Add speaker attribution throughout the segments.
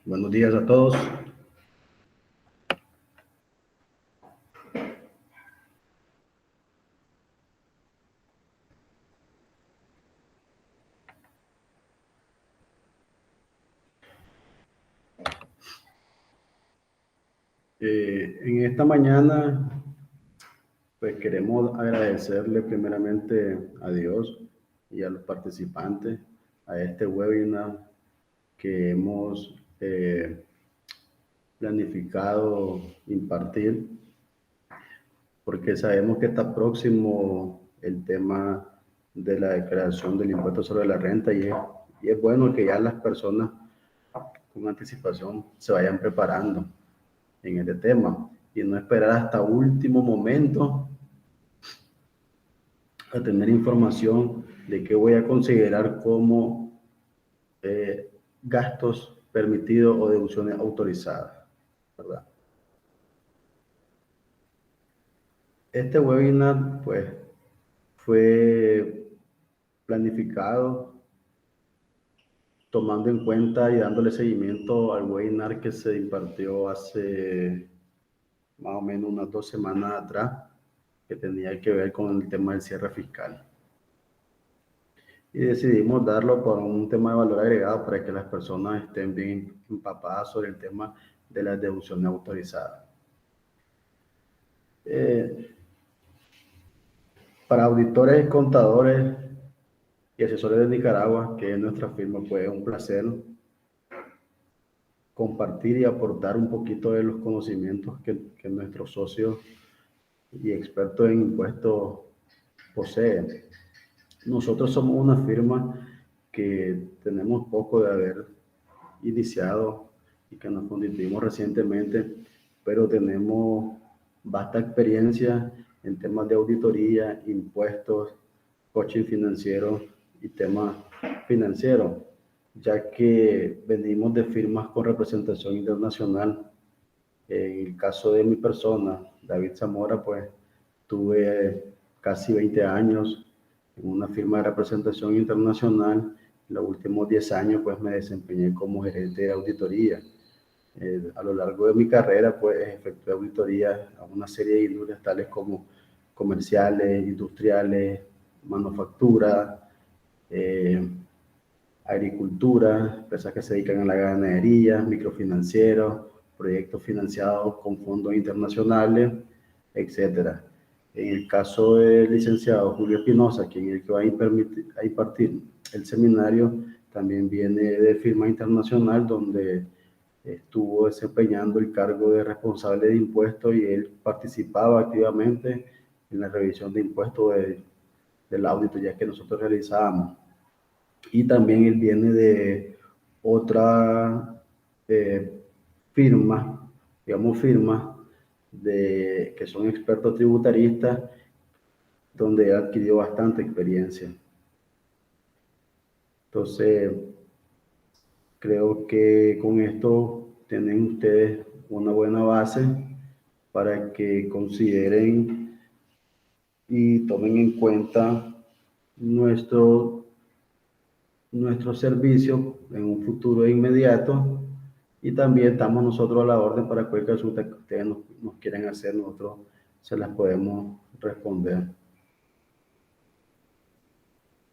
Speaker 1: Buenos días a todos. En esta mañana, pues queremos agradecerle primeramente a Dios y a los participantes a este webinar que hemos planificado impartir, porque sabemos que está próximo el tema de la declaración del impuesto sobre la renta y es bueno que ya las personas con anticipación se vayan preparando en este tema y no esperar hasta último momento a tener información de qué voy a considerar como gastos permitidos o deducciones autorizadas, ¿verdad? Este webinar, pues, fue planificado tomando en cuenta y dándole seguimiento al webinar que se impartió hace más o menos unas 2 semanas atrás, que tenía que ver con el tema del cierre fiscal. Y decidimos darlo por un tema de valor agregado para que las personas estén bien empapadas sobre el tema de las deducciones autorizadas. Para auditores, contadores y asesores de Nicaragua, que es nuestra firma, pues es un placer compartir y aportar un poquito de los conocimientos que nuestros socios y expertos en impuestos poseen. Nosotros somos una firma que tenemos poco de haber iniciado y que nos constituimos recientemente, pero tenemos vasta experiencia en temas de auditoría, impuestos, coaching financiero y temas financieros, ya que venimos de firmas con representación internacional. En el caso de mi persona, David Zamora, pues tuve casi 20 años en una firma de representación internacional. Los últimos 10 años, pues me desempeñé como gerente de auditoría. A lo largo de mi carrera, pues efectué auditorías a una serie de industrias tales como comerciales, industriales, manufactura, agricultura, empresas que se dedican a la ganadería, microfinancieros, proyectos financiados con fondos internacionales, etcétera. En el caso del licenciado Julio Espinosa, quien es el que va a impartir el seminario, también viene de firma internacional donde estuvo desempeñando el cargo de responsable de impuestos y él participaba activamente en la revisión de impuestos del auditoría que nosotros realizábamos. Y también él viene de otra firma, digamos firmas, que son expertos tributaristas, donde ha adquirido bastante experiencia. Entonces, creo que con esto tienen ustedes una buena base para que consideren y tomen en cuenta nuestro servicio en un futuro inmediato, y también estamos nosotros a la orden para cualquier consulta que ustedes nos quieran hacer, nosotros se las podemos responder.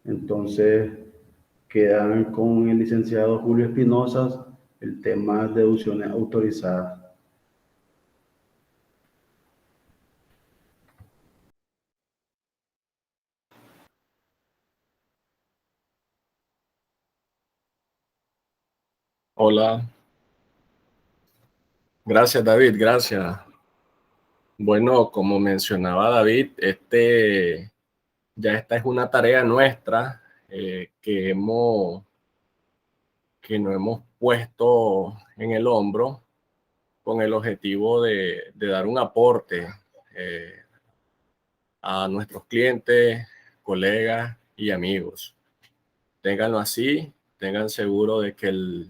Speaker 1: Entonces, quedan con el licenciado Julio Espinosa el tema de deducciones autorizadas.
Speaker 2: Hola. Gracias, David, gracias. Bueno, como mencionaba David, ya esta es una tarea nuestra que nos hemos puesto en el hombro con el objetivo de dar un aporte a nuestros clientes, colegas y amigos. Ténganlo así, tengan seguro de que el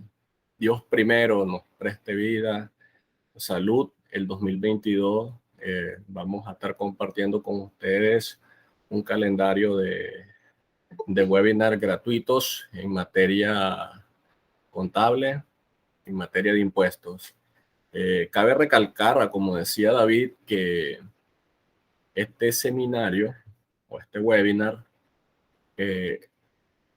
Speaker 2: Dios primero nos preste vida, salud. El 2022 vamos a estar compartiendo con ustedes un calendario de webinars gratuitos en materia contable, en materia de impuestos. Cabe recalcar, como decía David, que este seminario o este webinar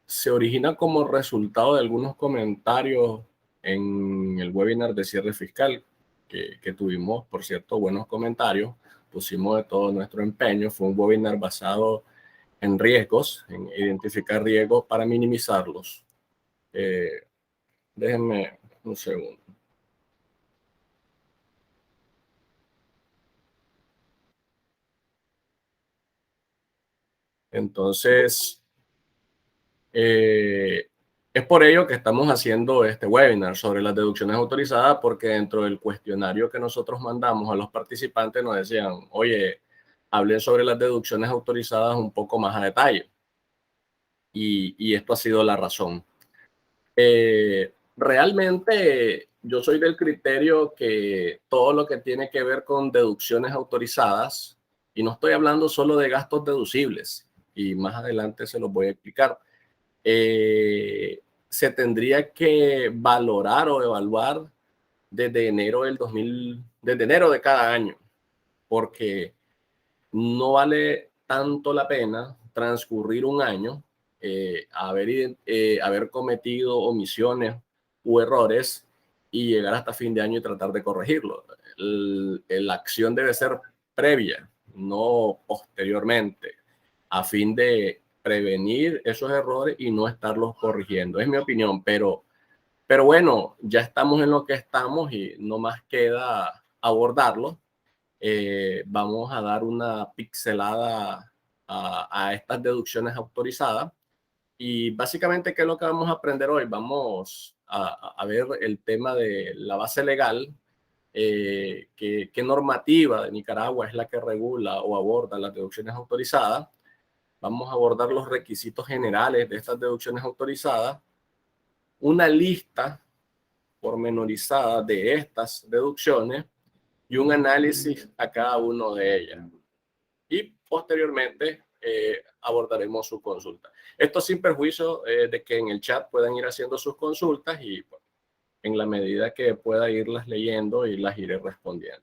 Speaker 2: se origina como resultado de algunos comentarios en el webinar de cierre fiscal que tuvimos, por cierto, buenos comentarios, pusimos de todo nuestro empeño. Fue un webinar basado en riesgos, en identificar riesgos para minimizarlos. Déjenme un segundo. Entonces, es por ello que estamos haciendo este webinar sobre las deducciones autorizadas, porque dentro del cuestionario que nosotros mandamos a los participantes nos decían, oye, hablen sobre las deducciones autorizadas un poco más a detalle. Y esto ha sido la razón. Realmente yo soy del criterio que todo lo que tiene que ver con deducciones autorizadas, y no estoy hablando solo de gastos deducibles, y más adelante se los voy a explicar, se tendría que valorar o evaluar desde enero desde enero de cada año, porque no vale tanto la pena transcurrir un año, haber cometido omisiones u errores y llegar hasta fin de año y tratar de corregirlo. La acción debe ser previa, no posteriormente, a fin de prevenir esos errores y no estarlos corrigiendo. Es mi opinión, pero bueno, ya estamos en lo que estamos y no más queda abordarlo. Vamos a dar una pixelada a estas deducciones autorizadas. Y básicamente, ¿qué es lo que vamos a aprender hoy? Vamos a ver el tema de la base legal, qué normativa de Nicaragua es la que regula o aborda las deducciones autorizadas. Vamos a abordar los requisitos generales de estas deducciones autorizadas, una lista pormenorizada de estas deducciones y un análisis a cada uno de ellas. Y posteriormente abordaremos su consulta. Esto sin perjuicio de que en el chat puedan ir haciendo sus consultas y bueno, en la medida que pueda irlas leyendo y las iré respondiendo.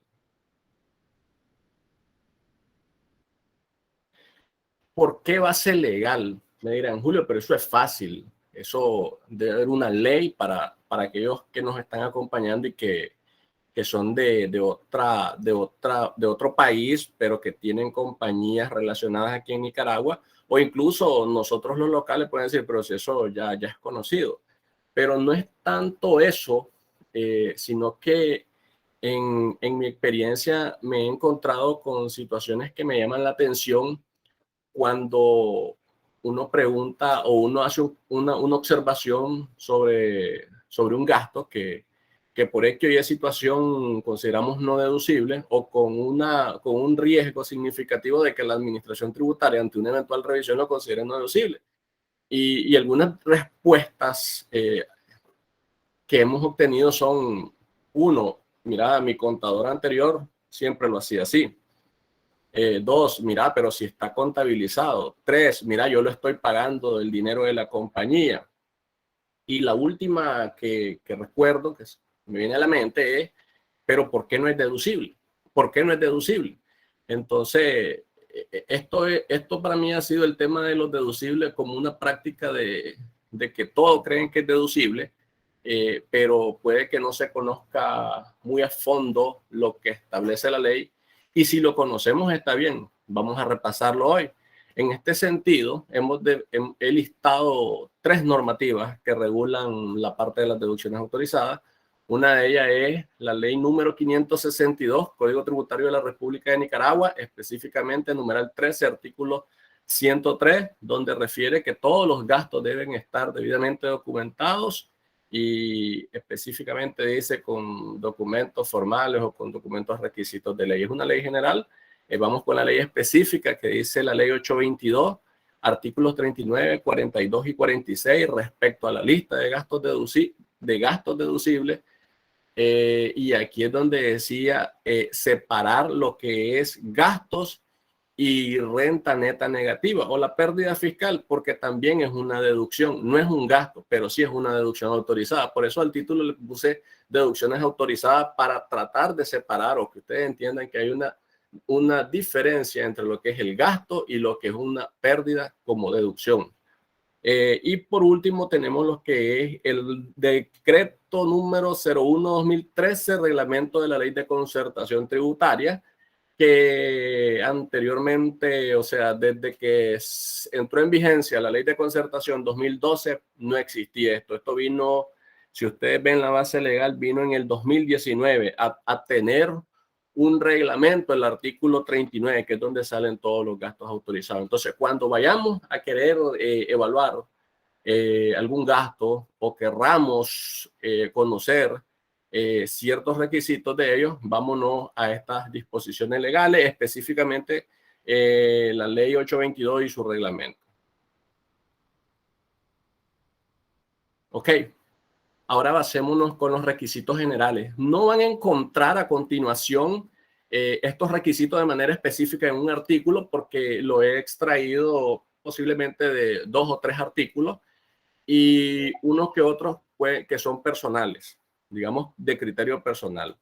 Speaker 2: ¿Por qué base legal? Me dirán, Julio, pero eso es fácil. Eso debe haber una ley para aquellos que nos están acompañando y que son de otro país, pero que tienen compañías relacionadas aquí en Nicaragua, o incluso nosotros los locales pueden decir, pero si eso ya es conocido. Pero no es tanto eso, sino que en mi experiencia me he encontrado con situaciones que me llaman la atención cuando uno pregunta o uno hace una observación sobre un gasto que por X o Y situación consideramos no deducible, o con un riesgo significativo de que la administración tributaria ante una eventual revisión lo considere no deducible. Y algunas respuestas que hemos obtenido son, uno, mira, mi contador anterior siempre lo hacía así. Dos, mira, pero si está contabilizado. Tres, mira, yo lo estoy pagando del dinero de la compañía. Y la última que recuerdo, que me viene a la mente, es, pero ¿por qué no es deducible? ¿Por qué no es deducible? Entonces, esto para mí ha sido el tema de los deducibles como una práctica de que todos creen que es deducible, pero puede que no se conozca muy a fondo lo que establece la ley. Y si lo conocemos está bien, vamos a repasarlo hoy. En este sentido, he listado 3 normativas que regulan la parte de las deducciones autorizadas. Una de ellas es la ley número 562, Código Tributario de la República de Nicaragua, específicamente numeral 13, artículo 103, donde refiere que todos los gastos deben estar debidamente documentados y específicamente dice con documentos formales o con documentos requisitos de ley. Es una ley general. Vamos con la ley específica que dice la ley 822, artículos 39, 42 y 46 respecto a la lista de gastos deducibles. Y aquí es donde decía separar lo que es gastos y renta neta negativa, o la pérdida fiscal, porque también es una deducción, no es un gasto, pero sí es una deducción autorizada. Por eso al título le puse deducciones autorizadas, para tratar de separar, o que ustedes entiendan que hay una diferencia entre lo que es el gasto y lo que es una pérdida como deducción. Y por último tenemos lo que es el decreto número 01/2013, reglamento de la ley de concertación tributaria, que anteriormente, o sea, desde que entró en vigencia la ley de concertación 2012, no existía esto. Esto vino, si ustedes ven la base legal, vino en el 2019 a tener un reglamento, el artículo 39, que es donde salen todos los gastos autorizados. Entonces, cuando vayamos a querer evaluar algún gasto, o querramos conocer ciertos requisitos de ellos, vámonos a estas disposiciones legales, específicamente la ley 822 y su reglamento. Ok, ahora basémonos con los requisitos generales. No van a encontrar a continuación estos requisitos de manera específica en un artículo, porque lo he extraído posiblemente de 2 o 3 artículos, y unos que otros que son personales, digamos, de criterio personal.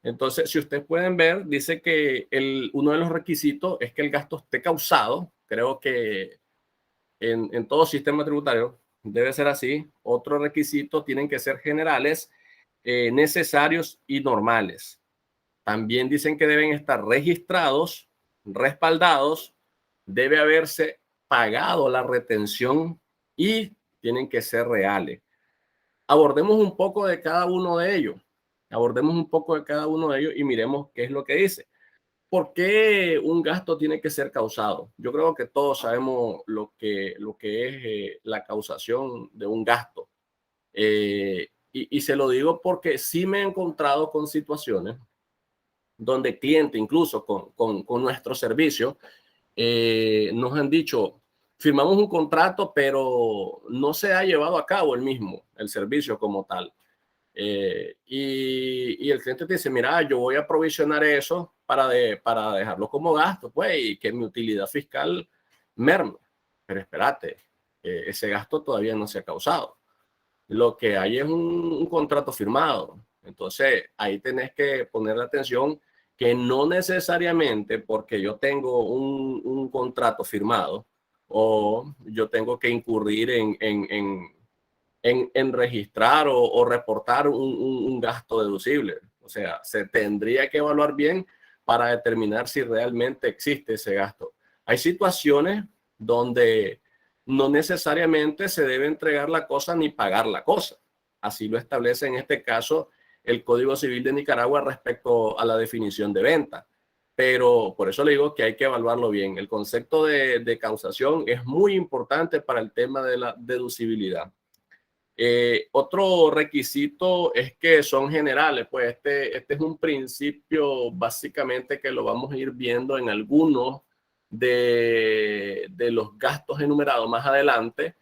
Speaker 2: Entonces, si ustedes pueden ver, dice que uno de los requisitos es que el gasto esté causado. Creo que en todo sistema tributario debe ser así. Otro requisito tienen que ser generales, necesarios y normales. También dicen que deben estar registrados, respaldados, debe haberse pagado la retención y tienen que ser reales. Abordemos un poco de cada uno de ellos. Abordemos un poco de cada uno de ellos y miremos qué es lo que dice. ¿Por qué un gasto tiene que ser causado? Yo creo que todos sabemos lo que es la causación de un gasto. Y se lo digo porque sí me he encontrado con situaciones donde clientes, incluso con nuestro servicio, nos han dicho, firmamos un contrato, pero no se ha llevado a cabo el servicio como tal. Y el cliente te dice, mira, yo voy a provisionar eso para dejarlo como gasto, pues, y que mi utilidad fiscal merme. Pero espérate, ese gasto todavía no se ha causado. Lo que hay es un contrato firmado. Entonces, ahí tenés que poner la atención, que no necesariamente porque yo tengo un contrato firmado, o yo tengo que incurrir en registrar o reportar un gasto deducible. O sea, se tendría que evaluar bien para determinar si realmente existe ese gasto. Hay situaciones donde no necesariamente se debe entregar la cosa ni pagar la cosa. Así lo establece en este caso el Código Civil de Nicaragua respecto a la definición de venta. Pero por eso le digo que hay que evaluarlo bien. El concepto de causación es muy importante para el tema de la deducibilidad. Otro requisito es que son generales, pues este es un principio básicamente que lo vamos a ir viendo en algunos de los gastos enumerados más adelante,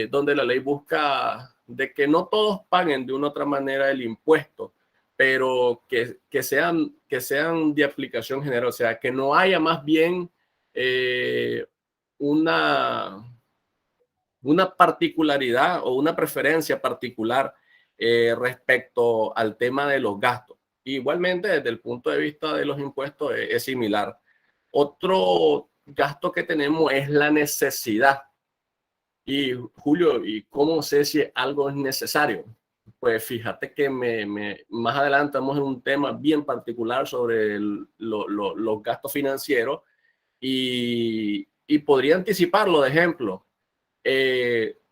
Speaker 2: donde la ley busca de que no todos paguen de una u otra manera el impuesto, pero que sean de aplicación general, o sea, que no haya más bien una particularidad o una preferencia particular respecto al tema de los gastos. Igualmente, desde el punto de vista de los impuestos es similar. Otro gasto que tenemos es la necesidad. Y Julio, ¿y cómo sé si algo es necesario? Pues fíjate que más adelante vamos en un tema bien particular sobre los gastos financieros, y podría anticiparlo. De ejemplo,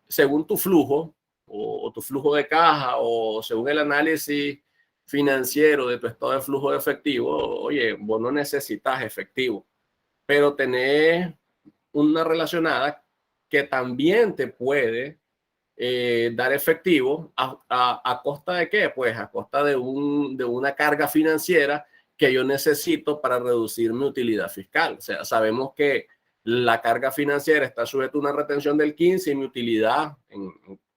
Speaker 2: según tu flujo o tu flujo de caja, o según el análisis financiero de tu estado de flujo de efectivo, oye, vos no necesitas efectivo, pero tenés una relacionada que también te puede dar efectivo a costa de qué, pues a costa de una carga financiera que yo necesito para reducir mi utilidad fiscal. O sea, sabemos que la carga financiera está sujeta a una retención del 15 y mi utilidad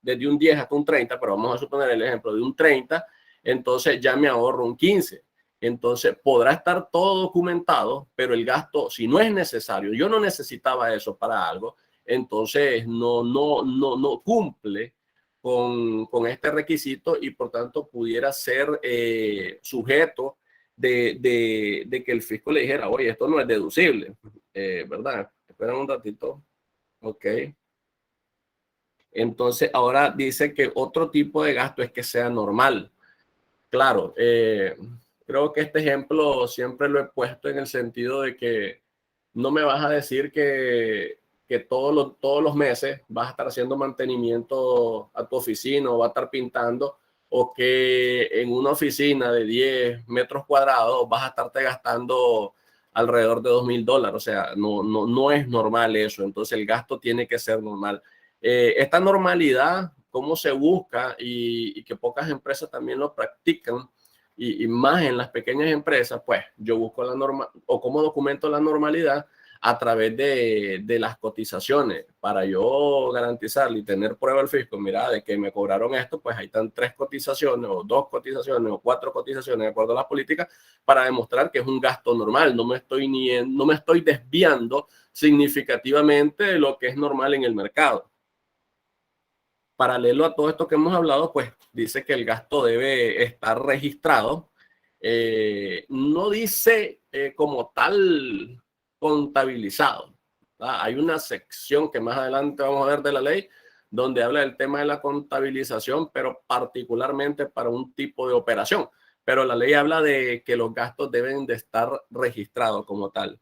Speaker 2: desde un 10 hasta un 30, pero vamos a suponer el ejemplo de un 30, entonces ya me ahorro un 15. Entonces podrá estar todo documentado, pero el gasto, si no es necesario, yo no necesitaba eso para algo, entonces no cumple con este requisito y por tanto pudiera ser sujeto de que el fisco le dijera, oye, esto no es deducible, ¿verdad? Esperen un ratito. Ok. Entonces ahora dice que otro tipo de gasto es que sea normal. Claro, creo que este ejemplo siempre lo he puesto en el sentido de que no me vas a decir que todos los meses vas a estar haciendo mantenimiento a tu oficina o va a estar pintando, o que en una oficina de 10 metros cuadrados vas a estarte gastando alrededor de $2,000. O sea, no es normal eso. Entonces el gasto tiene que ser normal. Esta normalidad, cómo se busca y que pocas empresas también lo practican, y más en las pequeñas empresas, pues yo busco la norma o cómo documento la normalidad a través de las cotizaciones, para yo garantizarle y tener prueba al fisco, mira, de que me cobraron esto, pues ahí están 3 cotizaciones o 2 cotizaciones o 4 cotizaciones de acuerdo a las políticas, para demostrar que es un gasto normal, no me estoy desviando significativamente de lo que es normal en el mercado. Paralelo a todo esto que hemos hablado, pues dice que el gasto debe estar registrado. No dice como tal contabilizado, ¿verdad? Hay una sección que más adelante vamos a ver de la ley donde habla del tema de la contabilización, pero particularmente para un tipo de operación. Pero la ley habla de que los gastos deben de estar registrados como tal.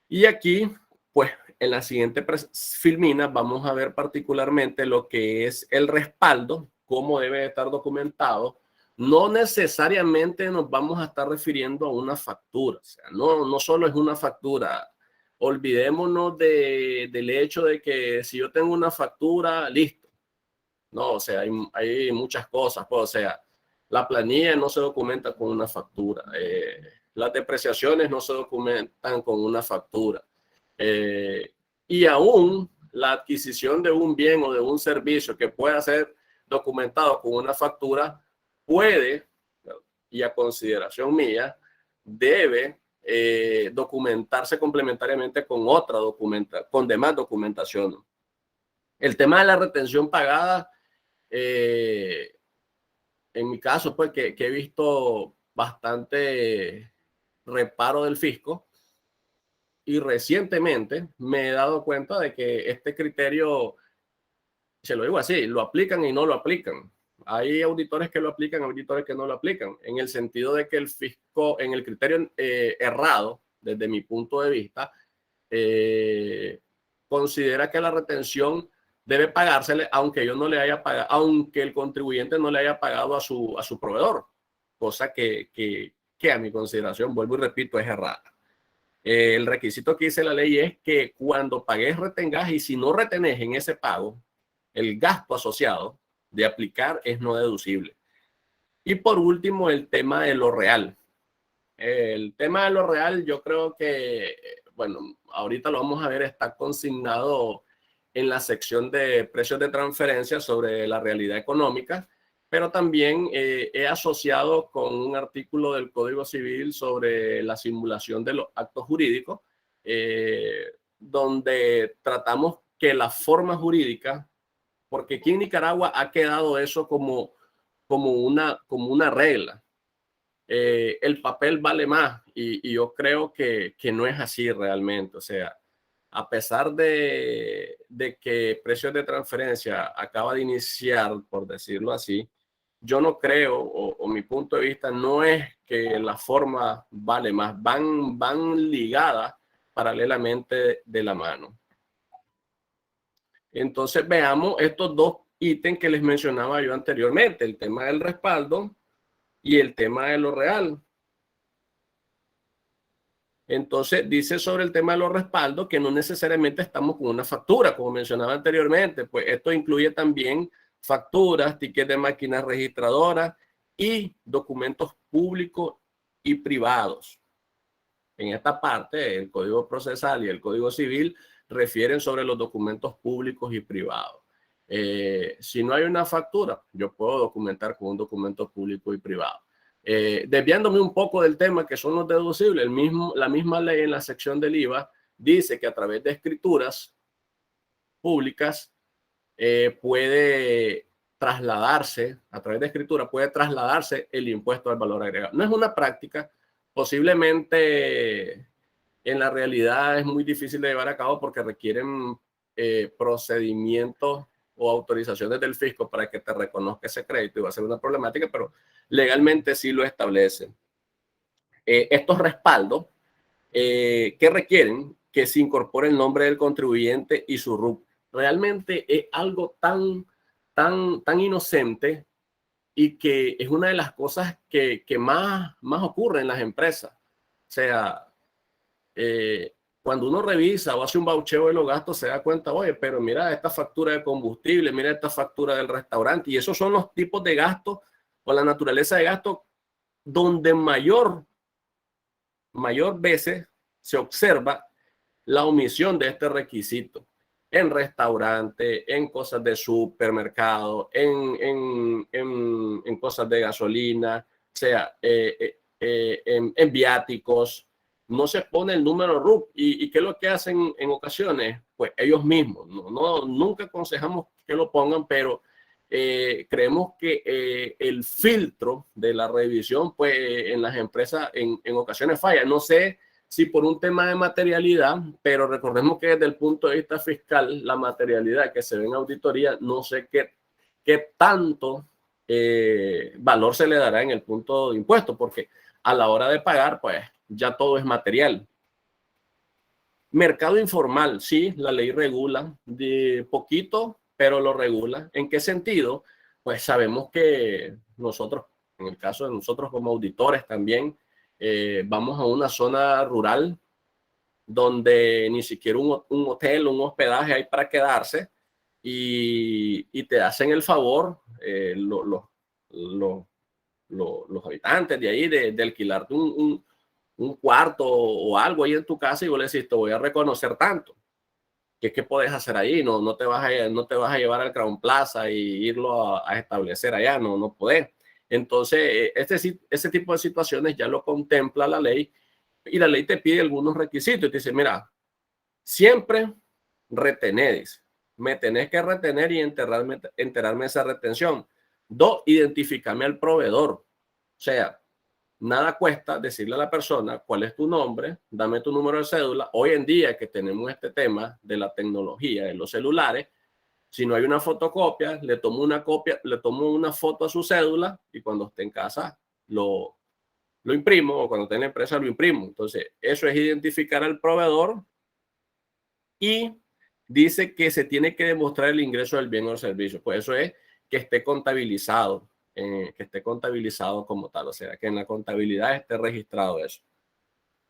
Speaker 2: Y aquí, pues, en la siguiente filmina vamos a ver particularmente lo que es el respaldo, cómo debe estar documentado. No necesariamente nos vamos a estar refiriendo a una factura, o sea, no solo es una factura. Olvidémonos del hecho de que si yo tengo una factura, listo. No, o sea, hay muchas cosas, pues, o sea, la planilla no se documenta con una factura. Las depreciaciones no se documentan con una factura. Y aún la adquisición de un bien o de un servicio que pueda ser documentado con una factura puede, y a consideración mía, debe documentarse complementariamente con con demás documentación. El tema de la retención pagada, en mi caso, pues que he visto bastante reparo del fisco, y recientemente me he dado cuenta de que este criterio, se lo digo así, lo aplican y no lo aplican. Hay auditores que lo aplican, auditores que no lo aplican, en el sentido de que el fisco, en el criterio errado, desde mi punto de vista, considera que la retención debe pagársele aunque yo no le haya pagado, aunque el contribuyente no le haya pagado a su proveedor, cosa que a mi consideración, vuelvo y repito, es errada. El requisito que dice la ley es que cuando pagues retengas, y si no retenés en ese pago, el gasto asociado de aplicar es no deducible. Y por último, el tema de lo real. El tema de lo real, yo creo que, bueno, ahorita lo vamos a ver, está consignado en la sección de precios de transferencia sobre la realidad económica, pero también he asociado con un artículo del Código Civil sobre la simulación de los actos jurídicos, donde tratamos que la forma jurídica, porque aquí en Nicaragua ha quedado eso como una regla. El papel vale más, y yo creo que no es así realmente. O sea, a pesar de que precios de transferencia acaba de iniciar, por decirlo así, yo no creo, o mi punto de vista no es que la forma vale más, van ligadas paralelamente de la mano. Entonces veamos estos 2 ítems que les mencionaba yo anteriormente, el tema del respaldo y el tema de lo real. Entonces dice sobre el tema de los respaldos que no necesariamente estamos con una factura, como mencionaba anteriormente, pues esto incluye también facturas, tickets de máquinas registradoras y documentos públicos y privados. En esta parte, el Código Procesal y el Código Civil refieren sobre los documentos públicos y privados. Si no hay una factura, yo puedo documentar con un documento público y privado. Desviándome un poco del tema que son los deducibles, la misma ley en la sección del IVA dice que a través de escrituras públicas puede trasladarse, a través de escritura puede trasladarse el impuesto al valor agregado. No es una práctica, posiblemente en la realidad es muy difícil de llevar a cabo porque requieren procedimientos o autorizaciones del fisco para que te reconozca ese crédito y va a ser una problemática, pero legalmente sí lo establece. Estos respaldos que requieren que se incorpore el nombre del contribuyente y su RUC. Realmente es algo tan inocente y que es una de las cosas que más ocurre en las empresas. O sea, cuando uno revisa o hace un baucheo de los gastos, se da cuenta, oye, pero mira esta factura de combustible, mira esta factura del restaurante, y esos son los tipos de gastos o la naturaleza de gastos donde mayor veces se observa la omisión de este requisito en restaurantes, en cosas de supermercado, en cosas de gasolina, o sea, en viáticos. No se pone el número RUC. ¿Y qué es lo que hacen en ocasiones? Pues ellos mismos. Nunca aconsejamos que lo pongan, pero creemos que el filtro de la revisión, pues en las empresas en ocasiones falla. No sé si por un tema de materialidad, pero recordemos que desde el punto de vista fiscal, la materialidad que se ve en auditoría, no sé qué tanto valor se le dará en el punto de impuesto, porque a la hora de pagar, pues ya todo es material. Mercado informal, sí, la ley regula de poquito, pero lo regula. ¿En qué sentido? Pues sabemos que nosotros, en el caso de nosotros como auditores también, vamos a una zona rural donde ni siquiera un hotel, un hospedaje hay para quedarse y te hacen el favor los habitantes de ahí de alquilarte un cuarto o algo ahí en tu casa y vos le decís, te voy a reconocer tanto. ¿Qué puedes hacer ahí? No te vas a llevar al Crown Plaza y irlo a establecer allá, no podés. Entonces, ese tipo de situaciones ya lo contempla la ley y la ley te pide algunos requisitos y te dice, mira, siempre retenés, me tenés que retener y enterarme de esa retención. 2, identificarme al proveedor. O sea, nada cuesta decirle a la persona cuál es tu nombre, dame tu número de cédula. Hoy en día que tenemos este tema de la tecnología de los celulares, si no hay una fotocopia, le tomo una foto a su cédula y cuando esté en casa lo imprimo o cuando esté en la empresa lo imprimo. Entonces, eso es identificar al proveedor y dice que se tiene que demostrar el ingreso del bien o el servicio. Pues eso es que esté contabilizado. Que esté contabilizado como tal, o sea, que en la contabilidad esté registrado eso.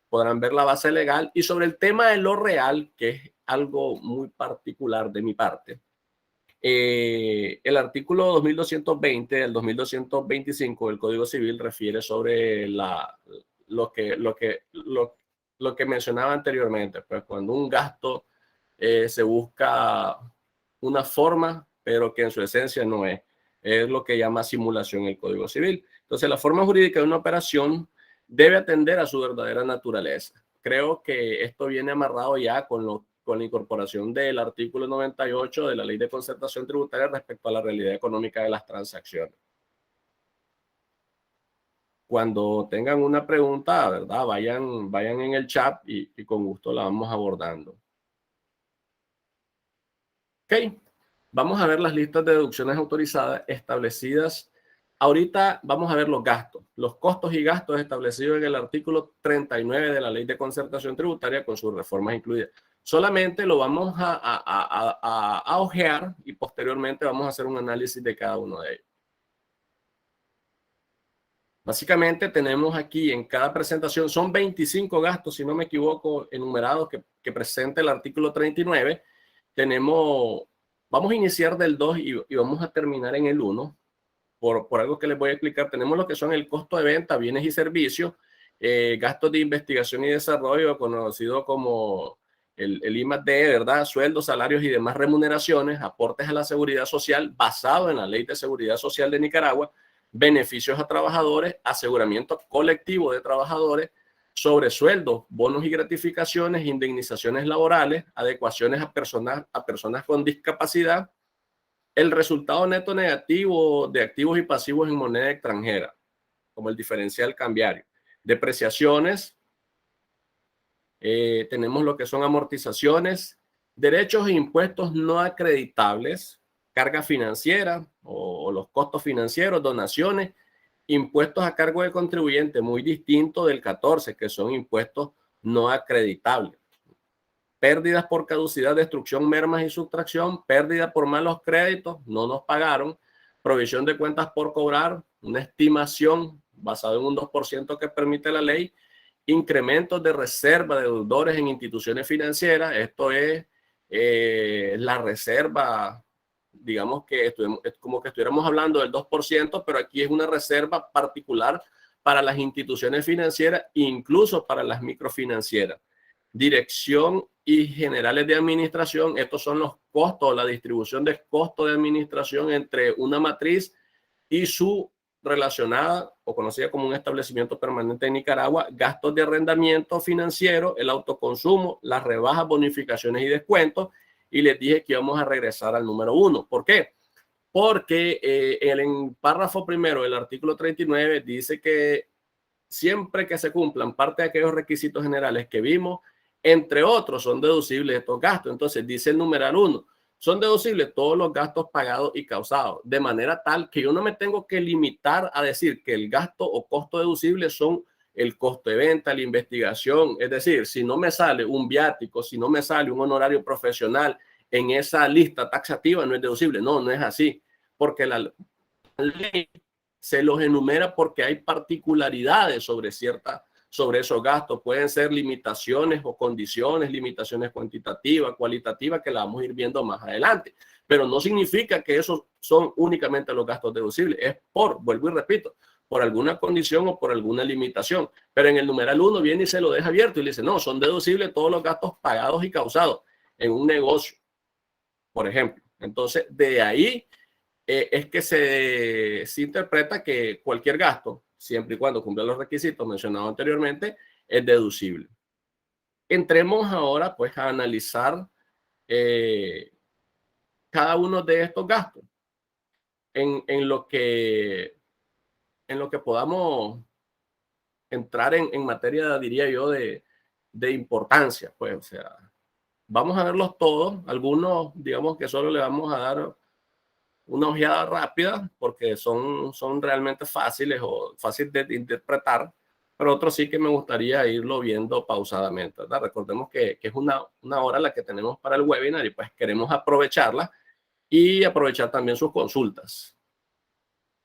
Speaker 2: Podrán ver la base legal y sobre el tema de lo real, que es algo muy particular de mi parte. El artículo 2220 al 2225 del Código Civil refiere sobre lo que mencionaba anteriormente, pues cuando un gasto se busca una forma, pero que en su esencia no es. Es lo que llama simulación el Código Civil. Entonces, la forma jurídica de una operación debe atender a su verdadera naturaleza. Creo que esto viene amarrado ya con la incorporación del artículo 98 de la Ley de Concertación Tributaria respecto a la realidad económica de las transacciones. Cuando tengan una pregunta, ¿verdad? Vayan en el chat y con gusto la vamos abordando. Ok. Vamos a ver las listas de deducciones autorizadas establecidas. Ahorita vamos a ver los gastos, los costos y gastos establecidos en el artículo 39 de la Ley de Concertación Tributaria con sus reformas incluidas. Solamente lo vamos a ojear y posteriormente vamos a hacer un análisis de cada uno de ellos. Básicamente tenemos aquí en cada presentación, son 25 gastos, si no me equivoco, enumerados que presenta el artículo 39. Vamos a iniciar del 2 y vamos a terminar en el 1. Por algo que les voy a explicar, tenemos lo que son el costo de venta, bienes y servicios, gastos de investigación y desarrollo, conocido como el I+D, ¿verdad? Sueldos, salarios y demás remuneraciones, aportes a la seguridad social basado en la Ley de Seguridad Social de Nicaragua, beneficios a trabajadores, aseguramiento colectivo de trabajadores, sobresueldos, bonos y gratificaciones, indemnizaciones laborales, adecuaciones a personas con discapacidad, el resultado neto negativo de activos y pasivos en moneda extranjera, como el diferencial cambiario, depreciaciones, tenemos lo que son amortizaciones, derechos e impuestos no acreditables, carga financiera o los costos financieros, donaciones, impuestos a cargo del contribuyente, muy distinto del 14, que son impuestos no acreditables. Pérdidas por caducidad, destrucción, mermas y sustracción, pérdida por malos créditos, no nos pagaron, provisión de cuentas por cobrar, una estimación basada en un 2% que permite la ley, incrementos de reserva de deudores en instituciones financieras, esto es la reserva, digamos que es como que estuviéramos hablando del 2%, pero aquí es una reserva particular para las instituciones financieras, incluso para las microfinancieras. Dirección y generales de administración, estos son los costos, la distribución de costos de administración entre una matriz y su relacionada o conocida como un establecimiento permanente en Nicaragua, gastos de arrendamiento financiero, el autoconsumo, las rebajas, bonificaciones y descuentos. Y les dije que íbamos a regresar al número 1. ¿Por qué? Porque en el párrafo primero del artículo 39 dice que siempre que se cumplan parte de aquellos requisitos generales que vimos, entre otros, son deducibles estos gastos. Entonces dice el numeral 1, son deducibles todos los gastos pagados y causados, de manera tal que yo no me tengo que limitar a decir que el gasto o costo deducible son el costo de venta, la investigación. Es decir, si no me sale un viático, si no me sale un honorario profesional en esa lista taxativa, no es deducible. No, no es así, porque la ley se los enumera porque hay particularidades sobre esos gastos. Pueden ser limitaciones o condiciones, limitaciones cuantitativas, cualitativas, que la vamos a ir viendo más adelante. Pero no significa que esos son únicamente los gastos deducibles. Es vuelvo y repito, por alguna condición o por alguna limitación. Pero en el numeral 1 viene y se lo deja abierto y le dice, no, son deducibles todos los gastos pagados y causados en un negocio, por ejemplo. Entonces, de ahí es que se interpreta que cualquier gasto, siempre y cuando cumpla los requisitos mencionados anteriormente, es deducible. Entremos ahora pues a analizar cada uno de estos gastos en lo que podamos entrar en materia, diría yo, de importancia. Pues, o sea, vamos a verlos todos. Algunos, digamos que solo le vamos a dar una ojeada rápida porque son realmente fáciles o fáciles de interpretar, pero otros sí que me gustaría irlo viendo pausadamente, ¿verdad? Recordemos que es una hora la que tenemos para el webinar y pues queremos aprovecharla y aprovechar también sus consultas.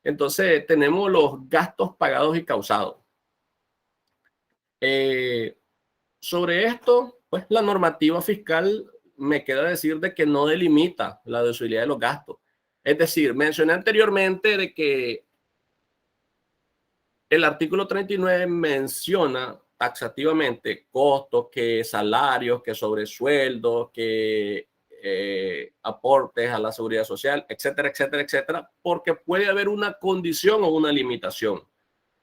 Speaker 2: Entonces tenemos los gastos pagados y causados. Sobre esto, pues la normativa fiscal me queda decir de que no delimita la deducibilidad de los gastos. Es decir, mencioné anteriormente de que el artículo 39 menciona taxativamente costos, que salarios, que sobresueldos, que aportes a la seguridad social, etcétera, etcétera, etcétera, porque puede haber una condición o una limitación.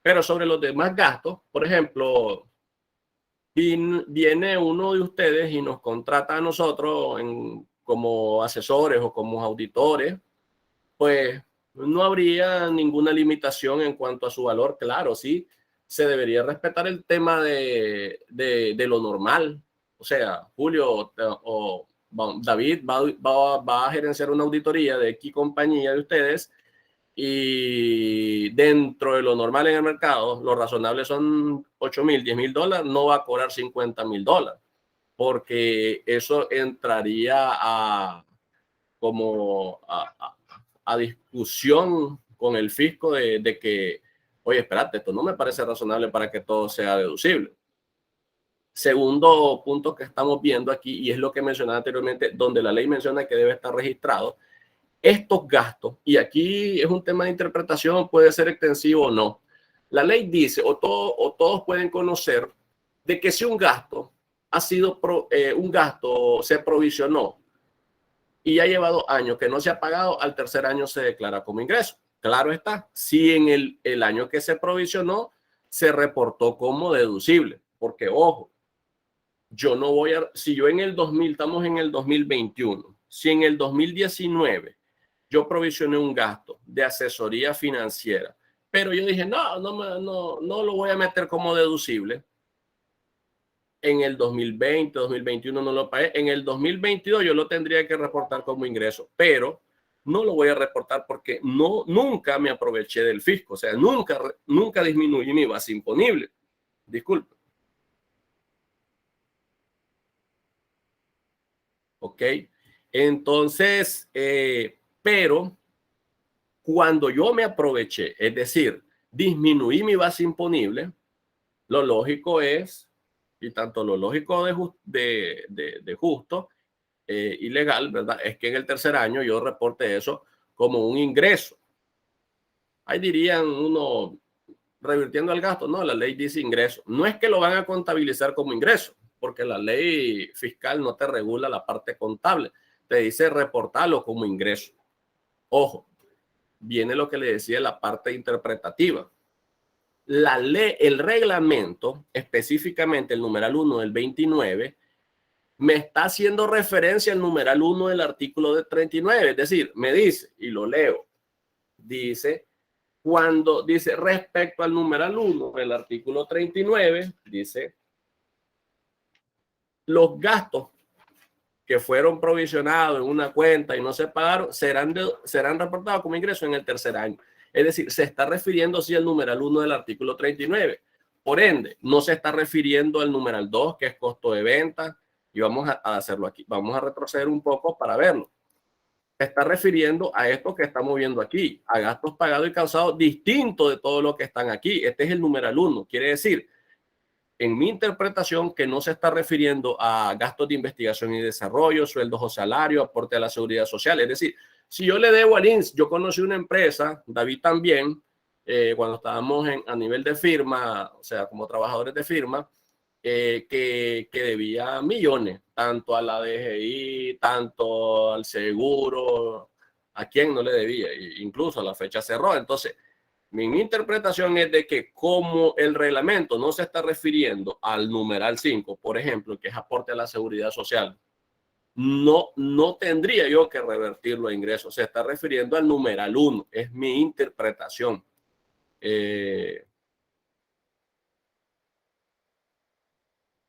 Speaker 2: Pero sobre los demás gastos, por ejemplo, viene uno de ustedes y nos contrata a nosotros como asesores o como auditores, pues no habría ninguna limitación en cuanto a su valor. Claro, sí, se debería respetar el tema de lo normal. O sea, Julio o David va a gerenciar una auditoría de X compañía de ustedes y dentro de lo normal en el mercado, lo razonable son $8,000, $10,000, no va a cobrar $50,000, porque eso entraría a discusión con el fisco de que, oye, espérate, esto no me parece razonable para que todo sea deducible. Segundo punto que estamos viendo aquí, y es lo que mencionaba anteriormente, donde la ley menciona que debe estar registrado, estos gastos, y aquí es un tema de interpretación, puede ser extensivo o no. La ley dice, o todos pueden conocer, de que si un gasto ha sido un gasto se provisionó y ha llevado años que no se ha pagado, al tercer año se declara como ingreso. Claro está, si en el año que se provisionó se reportó como deducible, porque ojo, yo no voy a, si yo en el 2000, estamos en el 2021, si en el 2019 yo provisioné un gasto de asesoría financiera, pero yo dije, no lo voy a meter como deducible, en el 2020, 2021 no lo pagué, en el 2022 yo lo tendría que reportar como ingreso, pero no lo voy a reportar porque nunca me aproveché del fisco, o sea, nunca disminuí mi base imponible. Disculpe. ¿Ok? Entonces, pero cuando yo me aproveché, es decir, disminuí mi base imponible, lo lógico es, y tanto lo lógico de justo y legal, ¿verdad? Es que en el tercer año yo reporte eso como un ingreso. Ahí dirían uno, revirtiendo el gasto, no, la ley dice ingreso. No es que lo van a contabilizar como ingreso, porque la ley fiscal no te regula la parte contable, te dice reportarlo como ingreso. Ojo, viene lo que le decía la parte interpretativa. La ley, el reglamento, específicamente el numeral 1 del 29, me está haciendo referencia al numeral 1 del artículo de 39, es decir, me dice, y lo leo, dice, cuando dice respecto al numeral 1 del artículo 39, dice, los gastos que fueron provisionados en una cuenta y no se pagaron serán reportados como ingreso en el tercer año. Es decir, se está refiriendo así al numeral 1 del artículo 39. Por ende, no se está refiriendo al numeral 2, que es costo de venta, y vamos a hacerlo aquí. Vamos a retroceder un poco para verlo. Se está refiriendo a esto que estamos viendo aquí, a gastos pagados y causados distintos de todo lo que están aquí. Este es el numeral 1. Quiere decir, en mi interpretación, que no se está refiriendo a gastos de investigación y desarrollo, sueldos o salarios, aporte a la seguridad social. Es decir, si yo le debo al INSS, yo conocí una empresa, David también, cuando estábamos a nivel de firma, o sea, como trabajadores de firma, que debía millones, tanto a la DGI, tanto al seguro, a quien no le debía, incluso a la fecha cerró. Entonces, mi interpretación es de que como el reglamento no se está refiriendo al numeral 5, por ejemplo, que es aporte a la seguridad social, no tendría yo que revertirlo a ingresos. Se está refiriendo al numeral 1. Es mi interpretación.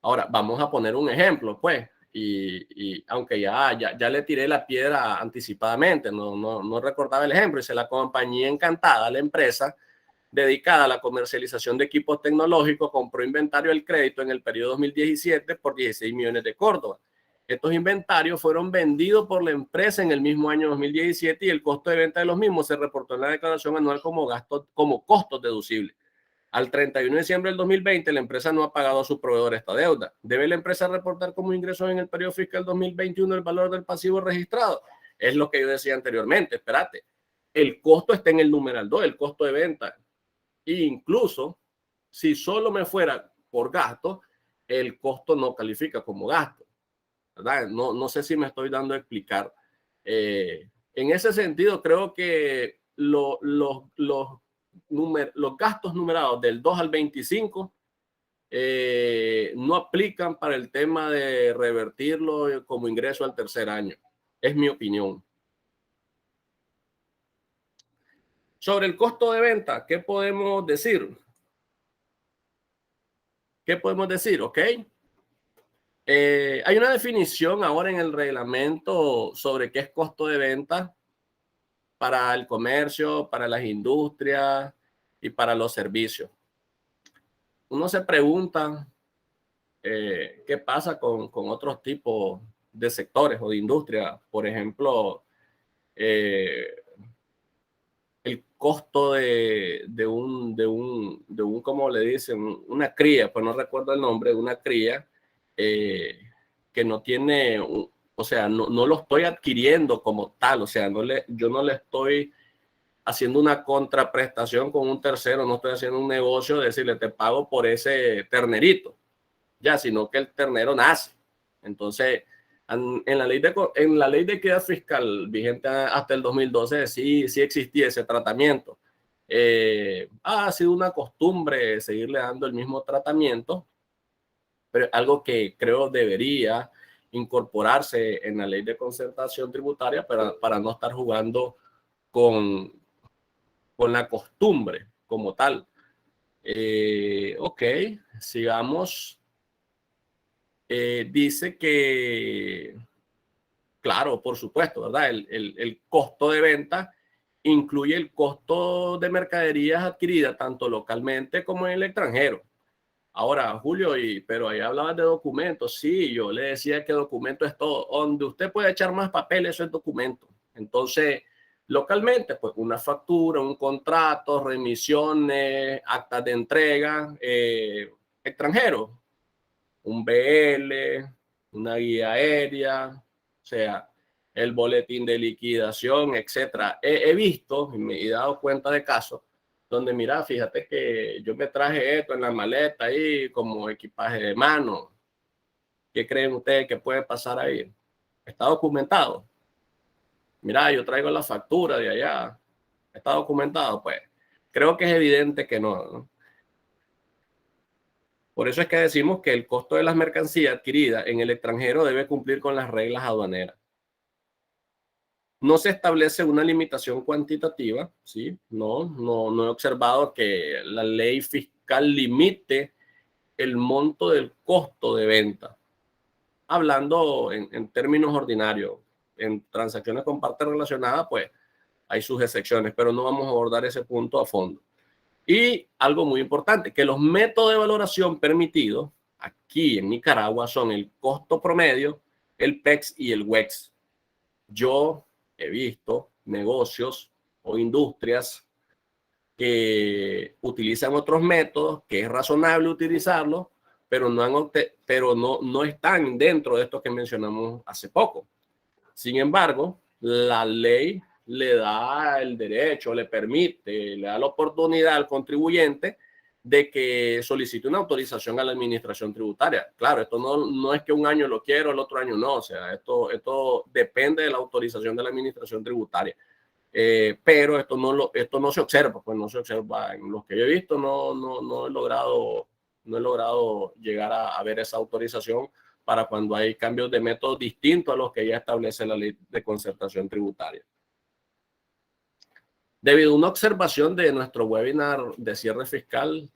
Speaker 2: Ahora, vamos a poner un ejemplo, pues. Y aunque ya le tiré la piedra anticipadamente, no recordaba el ejemplo. Dice, la compañía Encantada, la empresa dedicada a la comercialización de equipos tecnológicos, compró inventario al crédito en el periodo 2017 por 16 millones de Córdoba. Estos inventarios fueron vendidos por la empresa en el mismo año 2017 y el costo de venta de los mismos se reportó en la declaración anual como costos deducibles. Al 31 de diciembre del 2020, la empresa no ha pagado a su proveedor esta deuda. ¿Debe la empresa reportar como ingresos en el periodo fiscal 2021 el valor del pasivo registrado? Es lo que yo decía anteriormente. Espérate, el costo está en el numeral 2, el costo de venta. E incluso si solo me fuera por gasto, el costo no califica como gasto, ¿verdad? No sé si me estoy dando a explicar. En ese sentido, creo que los gastos numerados del 2 al 25 no aplican para el tema de revertirlo como ingreso al tercer año. Es mi opinión. Sobre el costo de venta, ¿qué podemos decir? ¿Qué podemos decir? ¿Ok? Hay una definición ahora en el reglamento sobre qué es costo de venta para el comercio, para las industrias y para los servicios. Uno se pregunta qué pasa con otros tipos de sectores o de industria. Por ejemplo, el costo de un, como le dicen, una cría, pues no recuerdo el nombre, de una cría que no tiene, o sea, no lo estoy adquiriendo como tal, o sea, yo no le estoy haciendo una contraprestación con un tercero, no estoy haciendo un negocio de decirle te pago por ese ternerito, ya, sino que el ternero nace. Entonces, En la ley de equidad fiscal vigente hasta el 2012 sí existía ese tratamiento. Ha sido una costumbre seguirle dando el mismo tratamiento, pero algo que creo debería incorporarse en la ley de concertación tributaria para no estar jugando con la costumbre como tal. Ok, sigamos. Dice que, claro, por supuesto, ¿verdad? El costo de venta incluye el costo de mercaderías adquiridas tanto localmente como en el extranjero. Ahora, Julio, pero ahí hablabas de documentos. Sí, yo le decía que documento es todo. Donde usted puede echar más papel, eso es documento. Entonces, localmente, pues una factura, un contrato, remisiones, actas de entrega. Extranjero, un BL, una guía aérea, o sea, el boletín de liquidación, etcétera. He visto y me he dado cuenta de casos donde, mira, fíjate que yo me traje esto en la maleta ahí como equipaje de mano. ¿Qué creen ustedes que puede pasar ahí? ¿Está documentado? Mira, yo traigo la factura de allá. ¿Está documentado? Pues creo que es evidente que no, ¿no? Por eso es que decimos que el costo de las mercancías adquiridas en el extranjero debe cumplir con las reglas aduaneras. No se establece una limitación cuantitativa, ¿sí? No he observado que la ley fiscal limite el monto del costo de venta. Hablando en términos ordinarios, en transacciones con partes relacionadas, pues hay sus excepciones, pero no vamos a abordar ese punto a fondo. Y algo muy importante, que los métodos de valoración permitidos aquí en Nicaragua son el costo promedio, el PEX y el WEX. Yo he visto negocios o industrias que utilizan otros métodos, que es razonable utilizarlos, pero no están dentro de estos que mencionamos hace poco. Sin embargo, la ley le da el derecho, le permite, le da la oportunidad al contribuyente de que solicite una autorización a la administración tributaria. Claro, esto no es que un año lo quiero, el otro año no, o sea, esto depende de la autorización de la administración tributaria. Pero esto no se observa, pues no se observa. En los que yo he visto no he logrado llegar a ver esa autorización para cuando hay cambios de método distintos a los que ya establece la ley de concertación tributaria. Debido a una observación de nuestro webinar de cierre fiscal,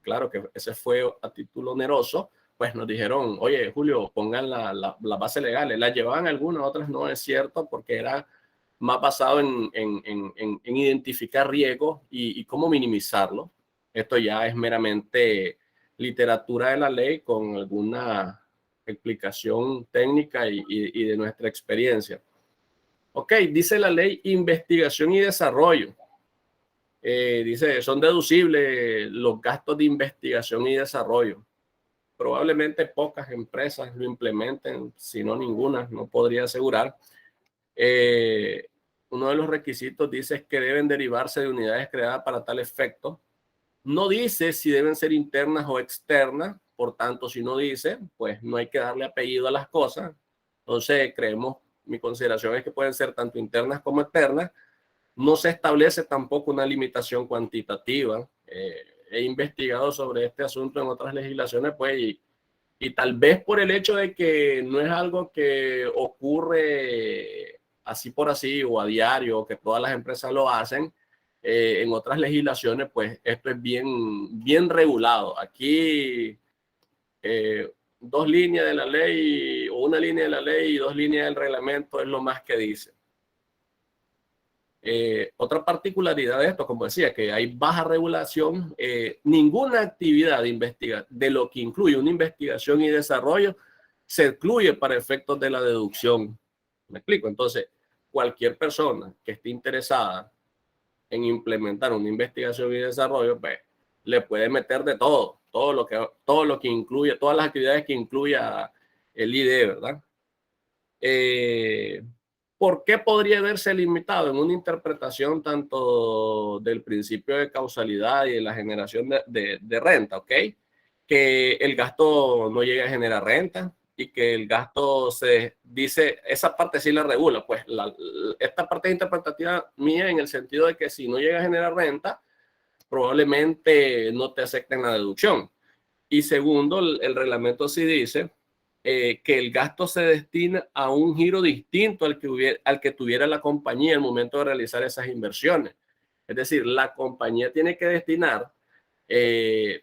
Speaker 2: claro que ese fue a título oneroso, pues nos dijeron, oye, Julio, pongan la base legales. Las llevaban algunas, otras no, es cierto, porque era más basado en identificar riesgos y cómo minimizarlo. Esto ya es meramente literatura de la ley con alguna explicación técnica y de nuestra experiencia. Ok, dice la ley investigación y desarrollo. Dice, son deducibles los gastos de investigación y desarrollo. Probablemente pocas empresas lo implementen, si no ninguna, no podría asegurar. Uno de los requisitos dice que deben derivarse de unidades creadas para tal efecto. No dice si deben ser internas o externas, por tanto, si no dice, pues no hay que darle apellido a las cosas. Entonces, mi consideración es que pueden ser tanto internas como externas. No se establece tampoco una limitación cuantitativa. He investigado sobre este asunto en otras legislaciones, pues, y tal vez por el hecho de que no es algo que ocurre así por así o a diario, que todas las empresas lo hacen, en otras legislaciones, pues esto es bien regulado. Aquí, dos líneas de la ley o una línea de la ley y dos líneas del reglamento es lo más que dice. Otra particularidad de esto, como decía, que hay baja regulación, ninguna actividad de lo que incluye una investigación y desarrollo se excluye para efectos de la deducción. ¿Me explico? Entonces, cualquier persona que esté interesada en implementar una investigación y desarrollo, pues, le puede meter de todo lo que incluye, todas las actividades que incluya el IDE, ¿verdad? ¿Por qué podría verse limitado en una interpretación tanto del principio de causalidad y de la generación de renta, ¿ok? Que el gasto no llegue a generar renta y que el gasto se dice, esa parte sí la regula, pues esta parte es interpretativa mía en el sentido de que si no llega a generar renta, probablemente no te acepten la deducción. Y segundo, el reglamento sí dice que el gasto se destina a un giro distinto al que tuviera la compañía al momento de realizar esas inversiones. Es decir, la compañía tiene que destinar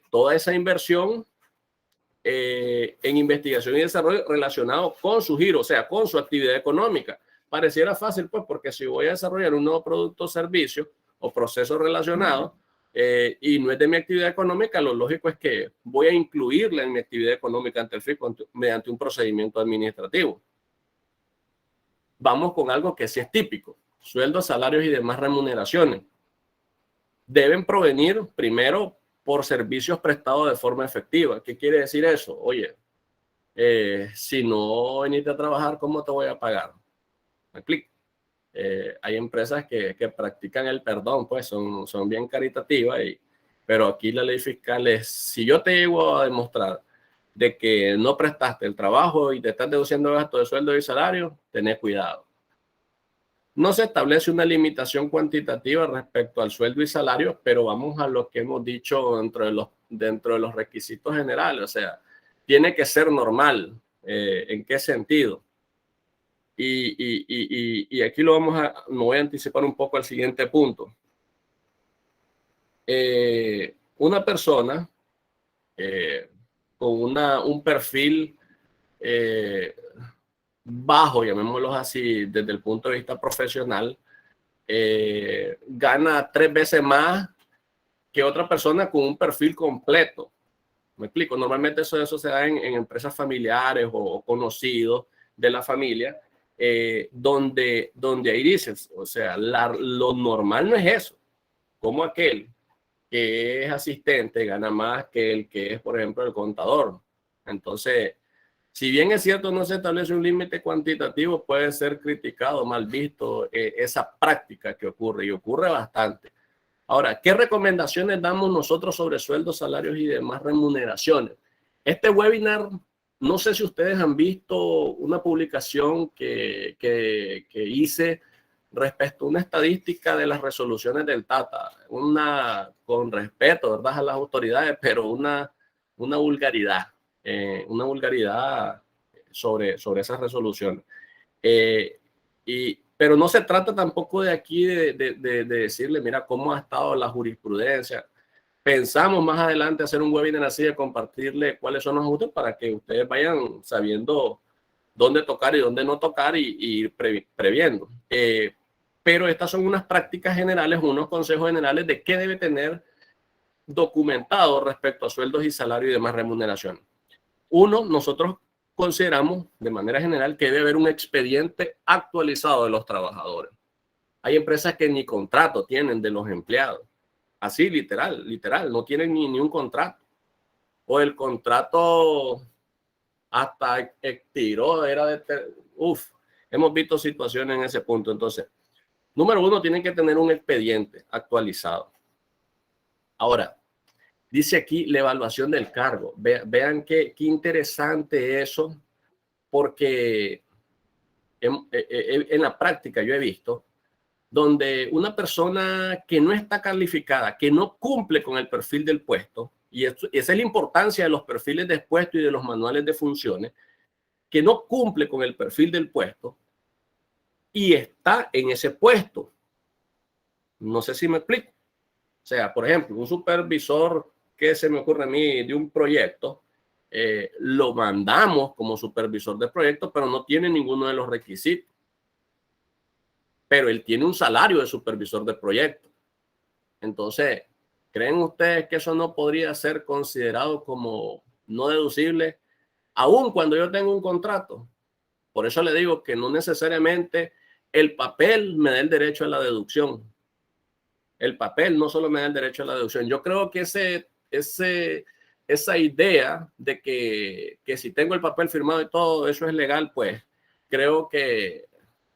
Speaker 2: toda esa inversión en investigación y desarrollo relacionado con su giro, o sea, con su actividad económica. Pareciera fácil, pues, porque si voy a desarrollar un nuevo producto o servicio o proceso relacionado y no es de mi actividad económica, lo lógico es que voy a incluirla en mi actividad económica ante el fisco mediante un procedimiento administrativo. Vamos con algo que sí es típico: sueldos, salarios y demás remuneraciones. Deben provenir primero por servicios prestados de forma efectiva. ¿Qué quiere decir eso? Oye, si no viniste a trabajar, ¿cómo te voy a pagar? ¿Me explico? Hay empresas que practican el perdón, pues son bien caritativas, pero aquí la ley fiscal es, si yo te llego a demostrar de que no prestaste el trabajo y te estás deduciendo gastos de sueldo y salario, tenés cuidado. No se establece una limitación cuantitativa respecto al sueldo y salario, pero vamos a lo que hemos dicho dentro de los requisitos generales. O sea, tiene que ser normal. ¿En qué sentido? Y aquí me voy a anticipar un poco al siguiente punto. Una persona con un perfil bajo, llamémoslo así, desde el punto de vista profesional, gana 3 veces más que otra persona con un perfil completo. Me explico, normalmente eso se da en empresas familiares o conocidos de la familia, donde ahí dices, o sea, lo normal no es eso. Como aquel que es asistente gana más que el que es, por ejemplo, el contador. Entonces, si bien es cierto, no se establece un límite cuantitativo, puede ser criticado, mal visto esa práctica que ocurre, y ocurre bastante. Ahora, ¿qué recomendaciones damos nosotros sobre sueldos, salarios y demás remuneraciones? Este webinar, no sé si ustedes han visto una publicación que hice respecto a una estadística de las resoluciones del Tata, con respeto, ¿verdad?, a las autoridades, pero una vulgaridad. Una vulgaridad sobre esas resoluciones. Pero no se trata tampoco de aquí de decirle, mira, cómo ha estado la jurisprudencia. Pensamos más adelante hacer un webinar así, de compartirle cuáles son los ajustes para que ustedes vayan sabiendo dónde tocar y dónde no tocar y ir previendo. Pero estas son unas prácticas generales, unos consejos generales de qué debe tener documentado respecto a sueldos y salarios y demás remuneración. Uno, nosotros consideramos de manera general que debe haber un expediente actualizado de los trabajadores. Hay empresas que ni contrato tienen de los empleados. Así, literal, no tienen ni un contrato. O el contrato hasta expiró, hemos visto situaciones en ese punto. Entonces, número uno, tienen que tener un expediente actualizado. Ahora, dice aquí la evaluación del cargo. Vean qué interesante eso, porque en la práctica yo he visto donde una persona que no está calificada, que no cumple con el perfil del puesto, y esa es la importancia de los perfiles de puesto y de los manuales de funciones, que no cumple con el perfil del puesto y está en ese puesto. No sé si me explico. O sea, por ejemplo, un supervisor que se me ocurre a mí de un proyecto, lo mandamos como supervisor de proyecto, pero no tiene ninguno de los requisitos. Pero él tiene un salario de supervisor de proyecto. Entonces, ¿creen ustedes que eso no podría ser considerado como no deducible, aun cuando yo tengo un contrato? Por eso le digo que no necesariamente el papel me da el derecho a la deducción. El papel no solo me da el derecho a la deducción. Yo creo que esa idea de que si tengo el papel firmado y todo eso es legal, pues creo que